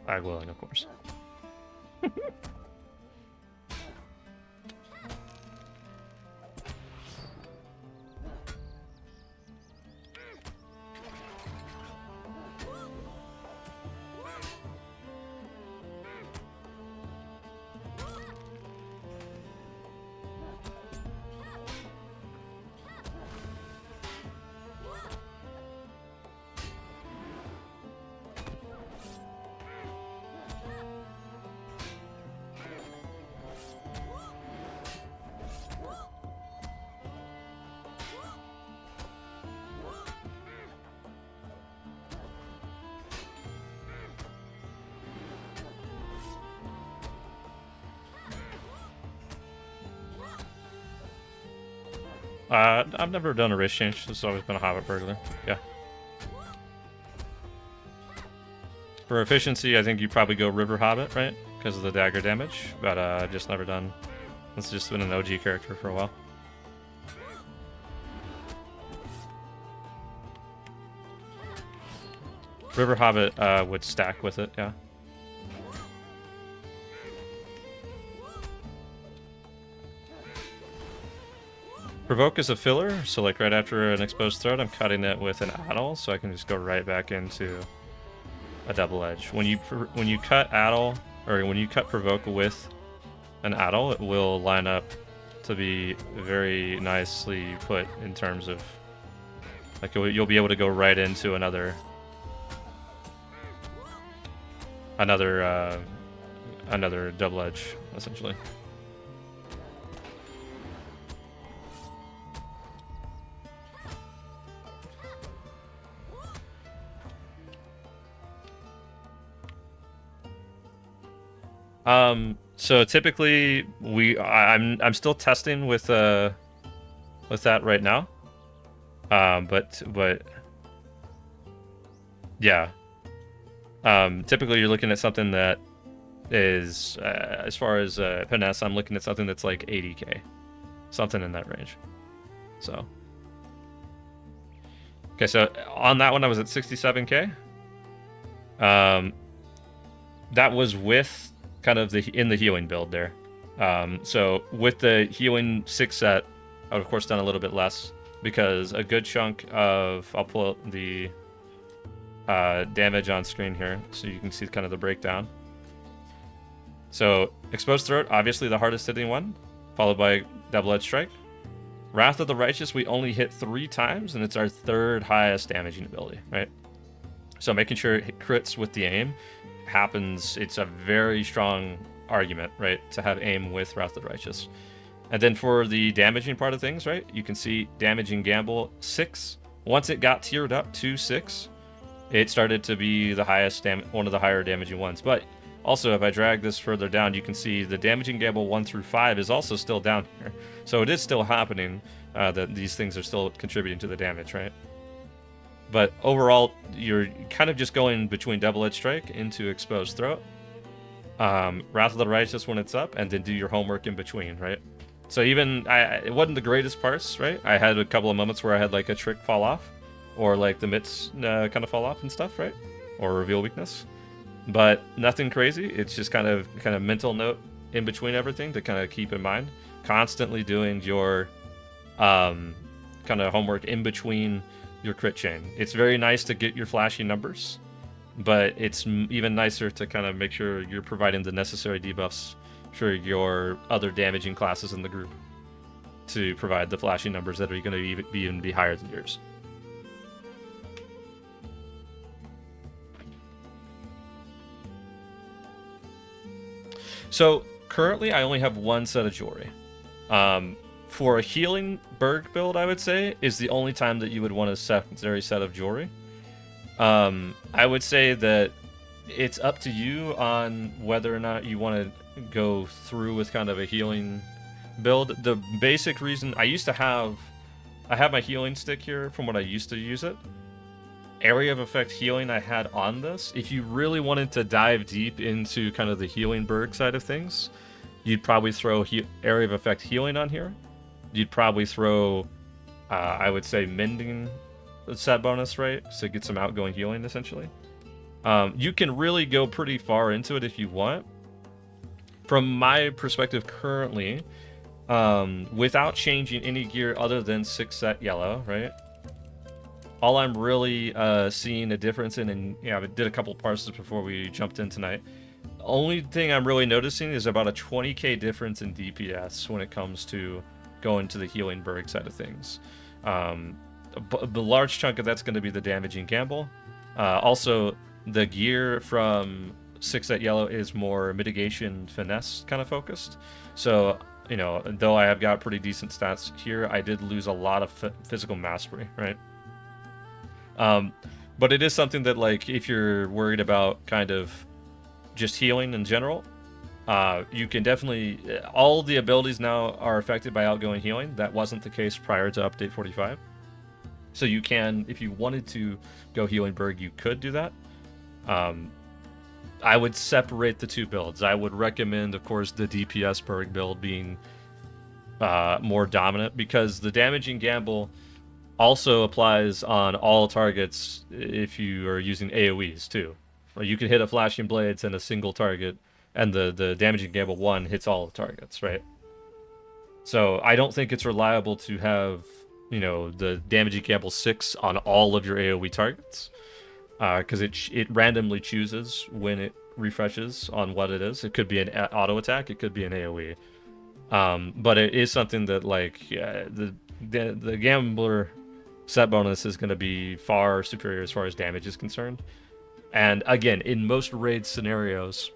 A: Flag willing, of course. I've never done a race change. This has always been a Hobbit burglar. Yeah. For efficiency, I think you probably go River Hobbit, right? Because of the dagger damage. But just never done. It's just been an OG character for a while. River Hobbit would stack with it, yeah. Provoke is a filler, so like right after an exposed throat, I'm cutting it with an addle, so I can just go right back into a double edge. When you cut addle, or when you cut provoke with an addle, it will line up to be very nicely put in terms of like you'll be able to go right into another double edge essentially. So typically I'm still testing with that right now. But yeah. Typically you're looking at something that is as far as finesse, I'm looking at something that's like 80k, something in that range. So okay, so on that one I was at 67k. That was with kind of in the healing build there. So with the healing 6 set, I would of course done a little bit less because a good chunk of, I'll pull out the damage on screen here so you can see kind of the breakdown. So exposed throat, obviously the hardest hitting one, followed by double edge strike. Wrath of the Righteous we only hit 3 times, and it's our 3rd highest damaging ability, right? So making sure it crits with the aim happens, it's a very strong argument, right, to have aim with Wrath of the Righteous. And then for the damaging part of things, right, you can see damaging gamble 6. Once it got tiered up to 6, it started to be the highest one of the higher damaging ones. But also, if I drag this further down, you can see the damaging gamble 1 through 5 is also still down here. So it is still happening that these things are still contributing to the damage, right? But overall, you're kind of just going between double-edged strike into exposed throat, Wrath of the Righteous when it's up, and then do your homework in between, right? So even it wasn't the greatest parts, right? I had a couple of moments where I had like a trick fall off, or like the mitts kind of fall off and stuff, right? Or reveal weakness, but nothing crazy. It's just kind of mental note in between everything to kind of keep in mind. Constantly doing your kind of homework in between your crit chain. It's very nice to get your flashy numbers, but it's even nicer to kind of make sure you're providing the necessary debuffs for your other damaging classes in the group to provide the flashy numbers that are going to even be higher than yours. So currently I only have 1 set of jewelry. For a healing Burg build, I would say, is the only time that you would want a secondary set of jewelry. I would say that it's up to you on whether or not you want to go through with kind of a healing build. The basic reason I have my healing stick here from what I used to use it. Area of effect healing I had on this. If you really wanted to dive deep into kind of the healing Burg side of things, you'd probably throw area of effect healing on here. You'd probably throw, I would say, mending set bonus, right? So get some outgoing healing, essentially. You can really go pretty far into it if you want. From my perspective currently, without changing any gear other than 6 set yellow, right? All I'm really seeing a difference in, and yeah, I did a couple parses before we jumped in tonight. The only thing I'm really noticing is about a 20k difference in DPS when it comes to going to the healing Burg side of things. The large chunk of that's going to be the damaging gamble. Also, the gear from 6 set yellow is more mitigation finesse kind of focused. So, you know, though I have got pretty decent stats here, I did lose a lot of physical mastery, right? But it is something that, like, if you're worried about kind of just healing in general, you can definitely, all the abilities now are affected by outgoing healing. That wasn't the case prior to update 45. So you can, if you wanted to go healing Burg, you could do that. I would separate the 2 builds. I would recommend, of course, the DPS Burg build being more dominant, because the damaging gamble also applies on all targets if you are using AoEs too. You can hit a flashing blades and a single target, and the damaging gamble 1 hits all the targets, right? So I don't think it's reliable to have, you know, the damage gamble 6 on all of your AoE targets, because it randomly chooses when it refreshes on what it is. It could be an auto attack, it could be an AoE. But it is something that, like, the gambler set bonus is going to be far superior as far as damage is concerned. And again, in most raid scenarios,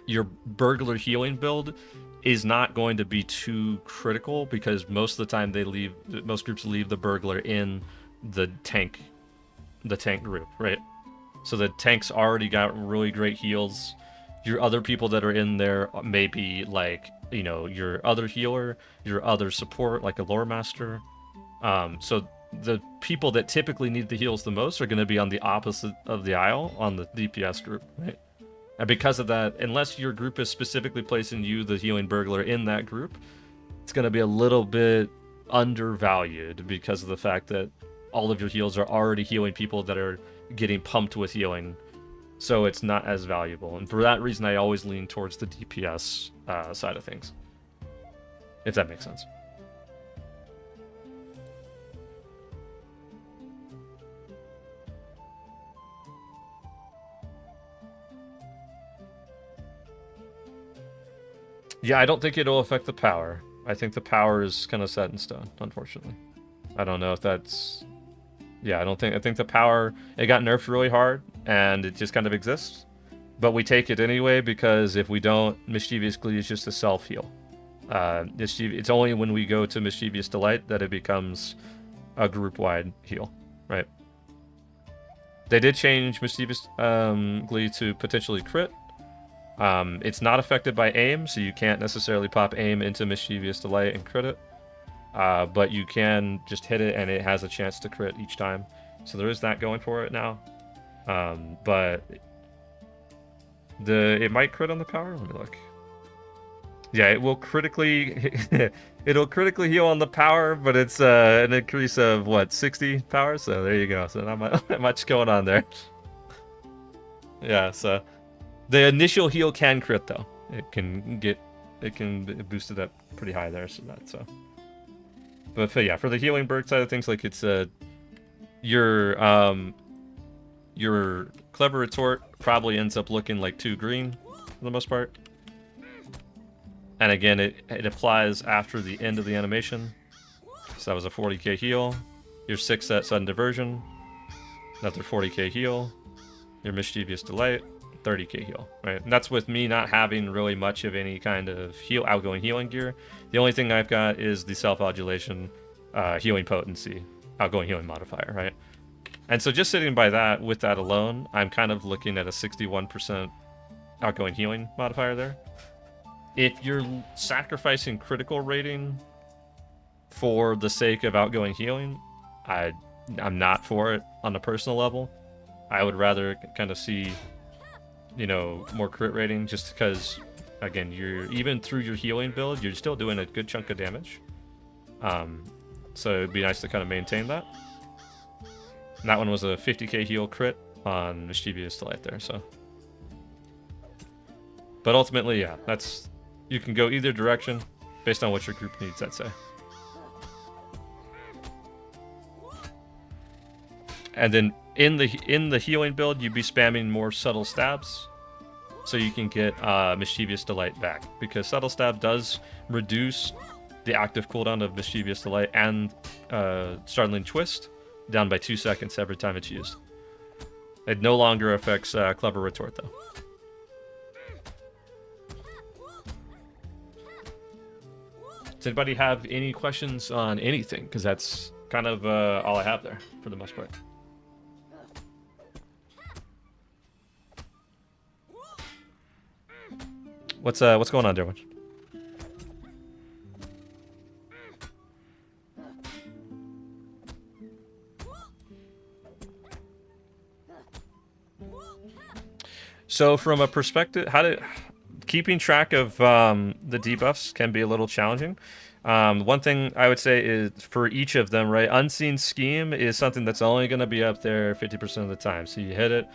A: your burglar healing build is not going to be too critical, because most of the time most groups leave the burglar in the tank group, right? So the tank's already got really great heals. Your other people that are in there may be, like, you know, your other healer, your other support, like a lore master. So the people that typically need the heals the most are going to be on the opposite of the aisle, on the DPS group, right? And because of that, unless your group is specifically placing you, the healing burglar, in that group, it's going to be a little bit undervalued, because of the fact that all of your heals are already healing people that are getting pumped with healing. So it's not as valuable. And for that reason, I always lean towards the DPS side of things. If that makes sense. Yeah, I don't think it'll affect the power. I think the power is kind of set in stone, unfortunately. I don't know if that's... Yeah, I think the power, it got nerfed really hard, and it just kind of exists. But we take it anyway, because if we don't, Mischievous Glee is just a self-heal. It's only when we go to Mischievous Delight that it becomes a group-wide heal, right? They did change Mischievous Glee to potentially crit. It's not affected by aim, so you can't necessarily pop aim into Mischievous Delight and crit it. But you can just hit it, and it has a chance to crit each time. So there is that going for it now. But it might crit on the power. Let me look. Yeah, it will critically it'll critically heal on the power, but it's an increase of what, 60 power. So there you go. So not much going on there. Yeah. So the initial heal can crit though. It can boost it up pretty high there. So. But yeah, for the healing Burg side of things, like, it's your clever retort probably ends up looking like 2 green for the most part. And again, it applies after the end of the animation. So that was a 40k heal. Your 6-set sudden diversion, another 40k heal. Your mischievous delight, 30k heal, right? And that's with me not having really much of any kind of outgoing healing gear. The only thing I've got is the self-adulation, healing potency, outgoing healing modifier, right? And so just sitting by that, with that alone, I'm kind of looking at a 61% outgoing healing modifier there. If you're sacrificing critical rating for the sake of outgoing healing, I'm not for it on a personal level. I would rather kind of see, you know, more crit rating, just because, again, even through your healing build, you're still doing a good chunk of damage. So it'd be nice to kind of maintain that. And that one was a 50k heal crit on Mischievous Delight there, so. But ultimately, yeah, you can go either direction based on what your group needs, I'd say. And then in the healing build, you'd be spamming more subtle stabs, so you can get Mischievous Delight back, because subtle stab does reduce the active cooldown of Mischievous Delight and Startling Twist down by 2 seconds every time it's used. It no longer affects Clever Retort, though. Does anybody have any questions on anything? Because that's kind of all I have there for the most part. What's going on, Derwin? So from a perspective, keeping track of the debuffs can be a little challenging. One thing I would say is, for each of them, right, Unseen Scheme is something that's only going to be up there 50% of the time. So you hit it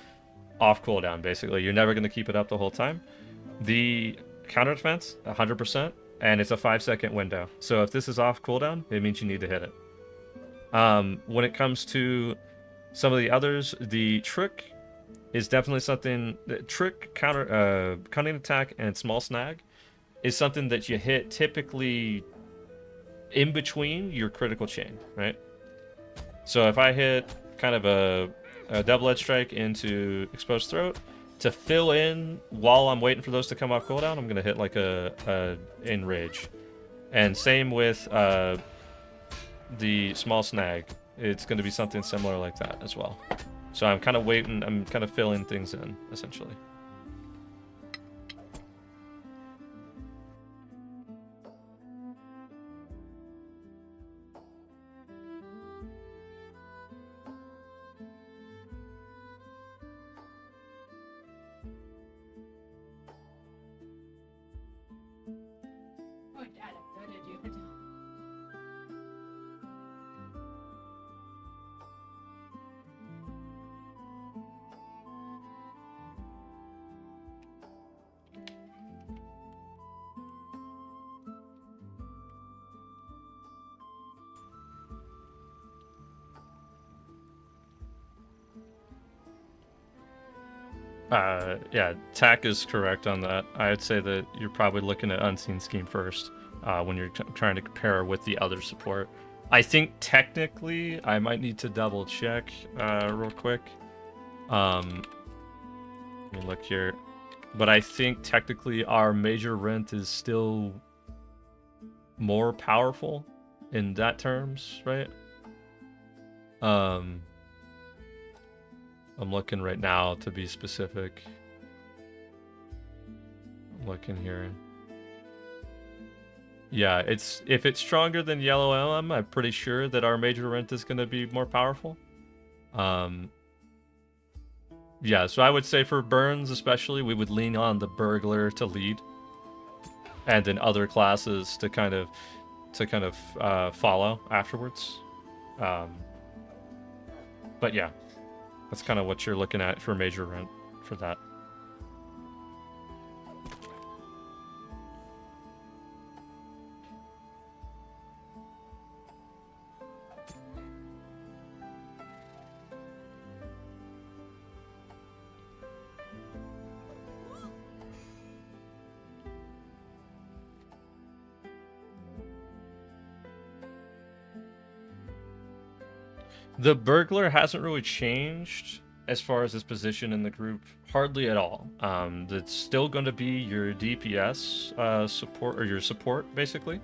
A: off cooldown, basically. You're never going to keep it up the whole time. The counter defense, 100%. and it's a 5-second window. So if this is off cooldown, it means you need to hit it. When it comes to some of the others, the trick is definitely something. The trick, counter, cunning attack, and small snag is something that you hit typically in between your critical chain, right? So if I hit kind of a double-edged strike into exposed throat to fill in while I'm waiting for those to come off cooldown, I'm gonna hit like a enrage, and same with the small snag. It's gonna be something similar like that as well. So I'm kind of waiting. I'm kind of filling things in essentially. Yeah, Tack is correct on that. I'd say that you're probably looking at Unseen Scheme first when you're trying to compare with the other support. I think technically, I might need to double check real quick. Let me look here. But I think technically our Major Rent is still more powerful in that terms, right? I'm looking right now to be specific. I'm looking here. Yeah, if it's stronger than Yellow LM, I'm pretty sure that our Major Rent is going to be more powerful. Yeah, so I would say for Burns especially, we would lean on the Burglar to lead, and then other classes to kind of follow afterwards. But yeah. That's kind of what you're looking at for Major Rent for that. The Burglar hasn't really changed as far as his position in the group, hardly at all. That's still going to be your DPS support, or your support, basically.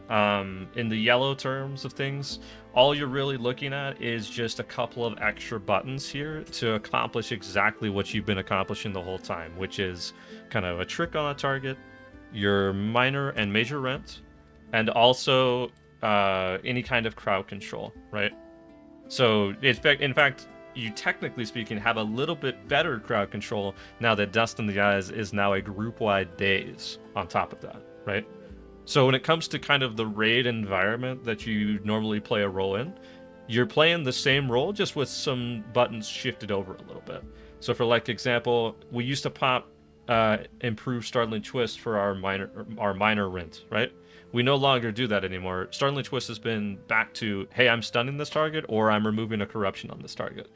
A: In the yellow terms of things, all you're really looking at is just a couple of extra buttons here to accomplish exactly what you've been accomplishing the whole time, which is kind of a trick on a target, your minor and major rent, and also any kind of crowd control, right? So, in fact, you technically speaking have a little bit better crowd control now that Dust in the Eyes is now a group-wide daze on top of that, right? So when it comes to kind of the raid environment that you normally play a role in, you're playing the same role just with some buttons shifted over a little bit. So for like example, we used to pop improved Startling Twist for our minor rent, right? We no longer do that anymore. Startling Twist has been back to, hey, I'm stunning this target, or I'm removing a corruption on this target.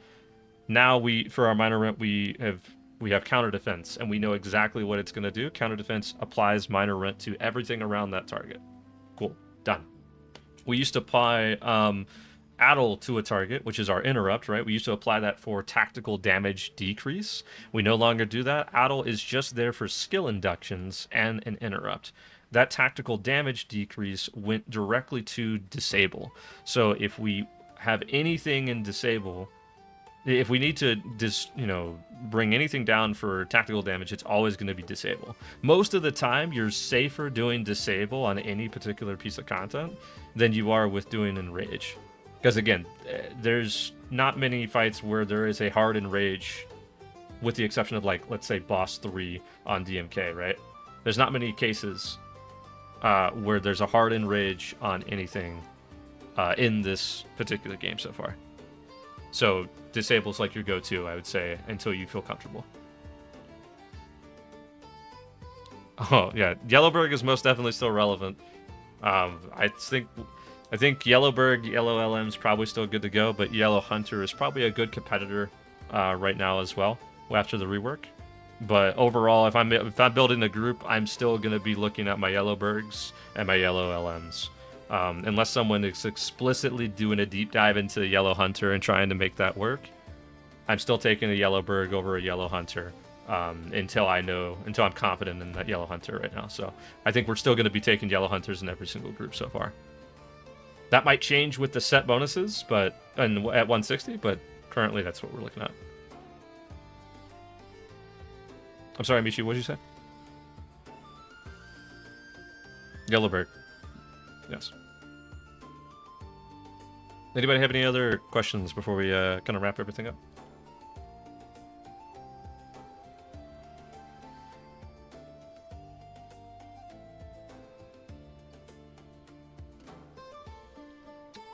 A: Now for our minor rent, we have counter defense, and we know exactly what it's going to do. Counter defense applies minor rent to everything around that target. Cool, done. We used to apply Addle to a target, which is our interrupt, right? We used to apply that for tactical damage decrease. We no longer do that. Addle is just there for skill inductions and an interrupt. That tactical damage decrease went directly to disable. So if we have anything in disable, if we need to bring anything down for tactical damage, it's always going to be disable. Most of the time, you're safer doing disable on any particular piece of content than you are with doing enrage. Because again, there's not many fights where there is a hard enrage, with the exception of, like, let's say boss 3 on DMK, right? There's not many cases where there's a hard enrage on anything in this particular game so far. So disable's like your go-to, I would say, until you feel comfortable. Oh yeah, Yellowberg is most definitely still relevant. I think Yellowberg, Yellow LM is probably still good to go, but Yellow Hunter is probably a good competitor right now as well after the rework. But overall, if I'm building a group, I'm still gonna be looking at my Yellowbergs and my Yellow LMs. Unless someone is explicitly doing a deep dive into Yellow Hunter and trying to make that work, I'm still taking a Yellowberg over a Yellow Hunter until I'm confident in that Yellow Hunter right now. So I think we're still going to be taking Yellow Hunters in every single group so far. That might change with the set bonuses, at 160, but currently that's what we're looking at. I'm sorry, Michi, what did you say? Yellowberg. Yes. Anybody have any other questions before we kind of wrap everything up?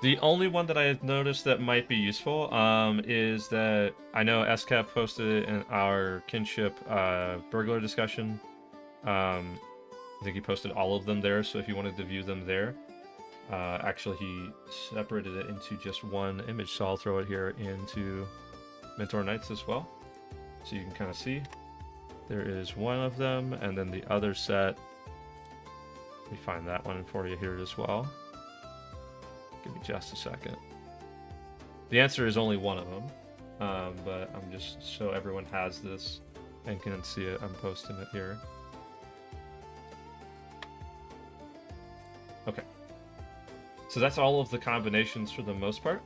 A: The only one that I had noticed that might be useful is that I know SCAP posted it in our kinship burglar discussion. I think he posted all of them there, so if you wanted to view them there. Actually, he separated it into just one image, so I'll throw it here into Mentor Knights as well. So you can kind of see. There is one of them, and then the other set. Let me find that one for you here as well. Give me just a second. The answer is only one of them, but I'm just so everyone has this and can see it. I'm posting it here. Okay. So that's all of the combinations for the most part.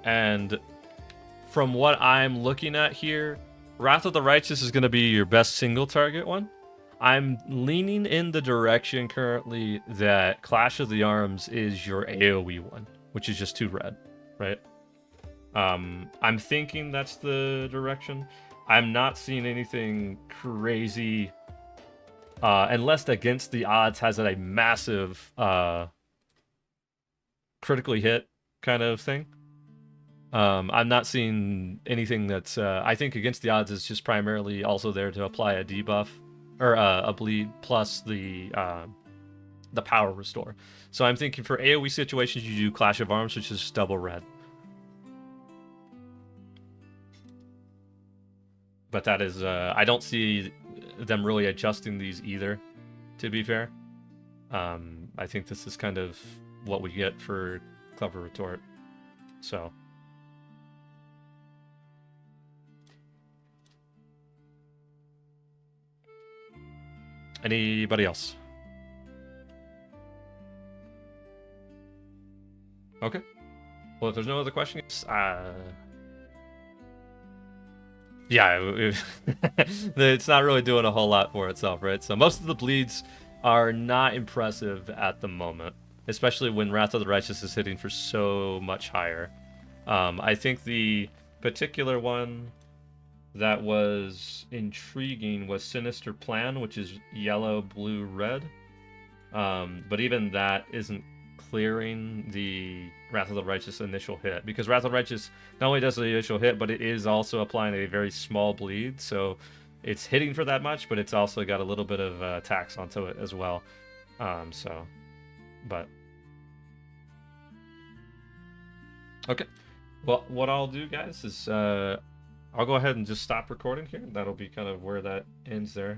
A: And from what I'm looking at here, Wrath of the Righteous is going to be your best single target one. I'm leaning in the direction currently that Clash of the Arms is your AoE one, which is just 2 red, right? I'm thinking that's the direction. I'm not seeing anything crazy, unless Against the Odds has a massive critically hit kind of thing. I'm not seeing anything that's... I think Against the Odds is just primarily also there to apply a debuff, or a bleed plus the power restore. So I'm thinking for AoE situations, you do Clash of Arms, which is double red. But that is... I don't see them really adjusting these either, to be fair. I think this is kind of what we get for Clever Retort. So... Anybody else? Okay. Well, if there's no other questions, yeah, it's not really doing a whole lot for itself, right? So most of the bleeds are not impressive at the moment, especially when Wrath of the Righteous is hitting for so much higher. I think the particular one that was intriguing was Sinister Plan, which is yellow, blue, red. But even that isn't clearing the Wrath of the Righteous initial hit, because Wrath of the Righteous not only does the initial hit, but it is also applying a very small bleed, so it's hitting for that much, but it's also got a little bit of tax onto it as well. But okay. Well, what I'll do, guys, is I'll go ahead and just stop recording here. That'll be kind of where that ends there.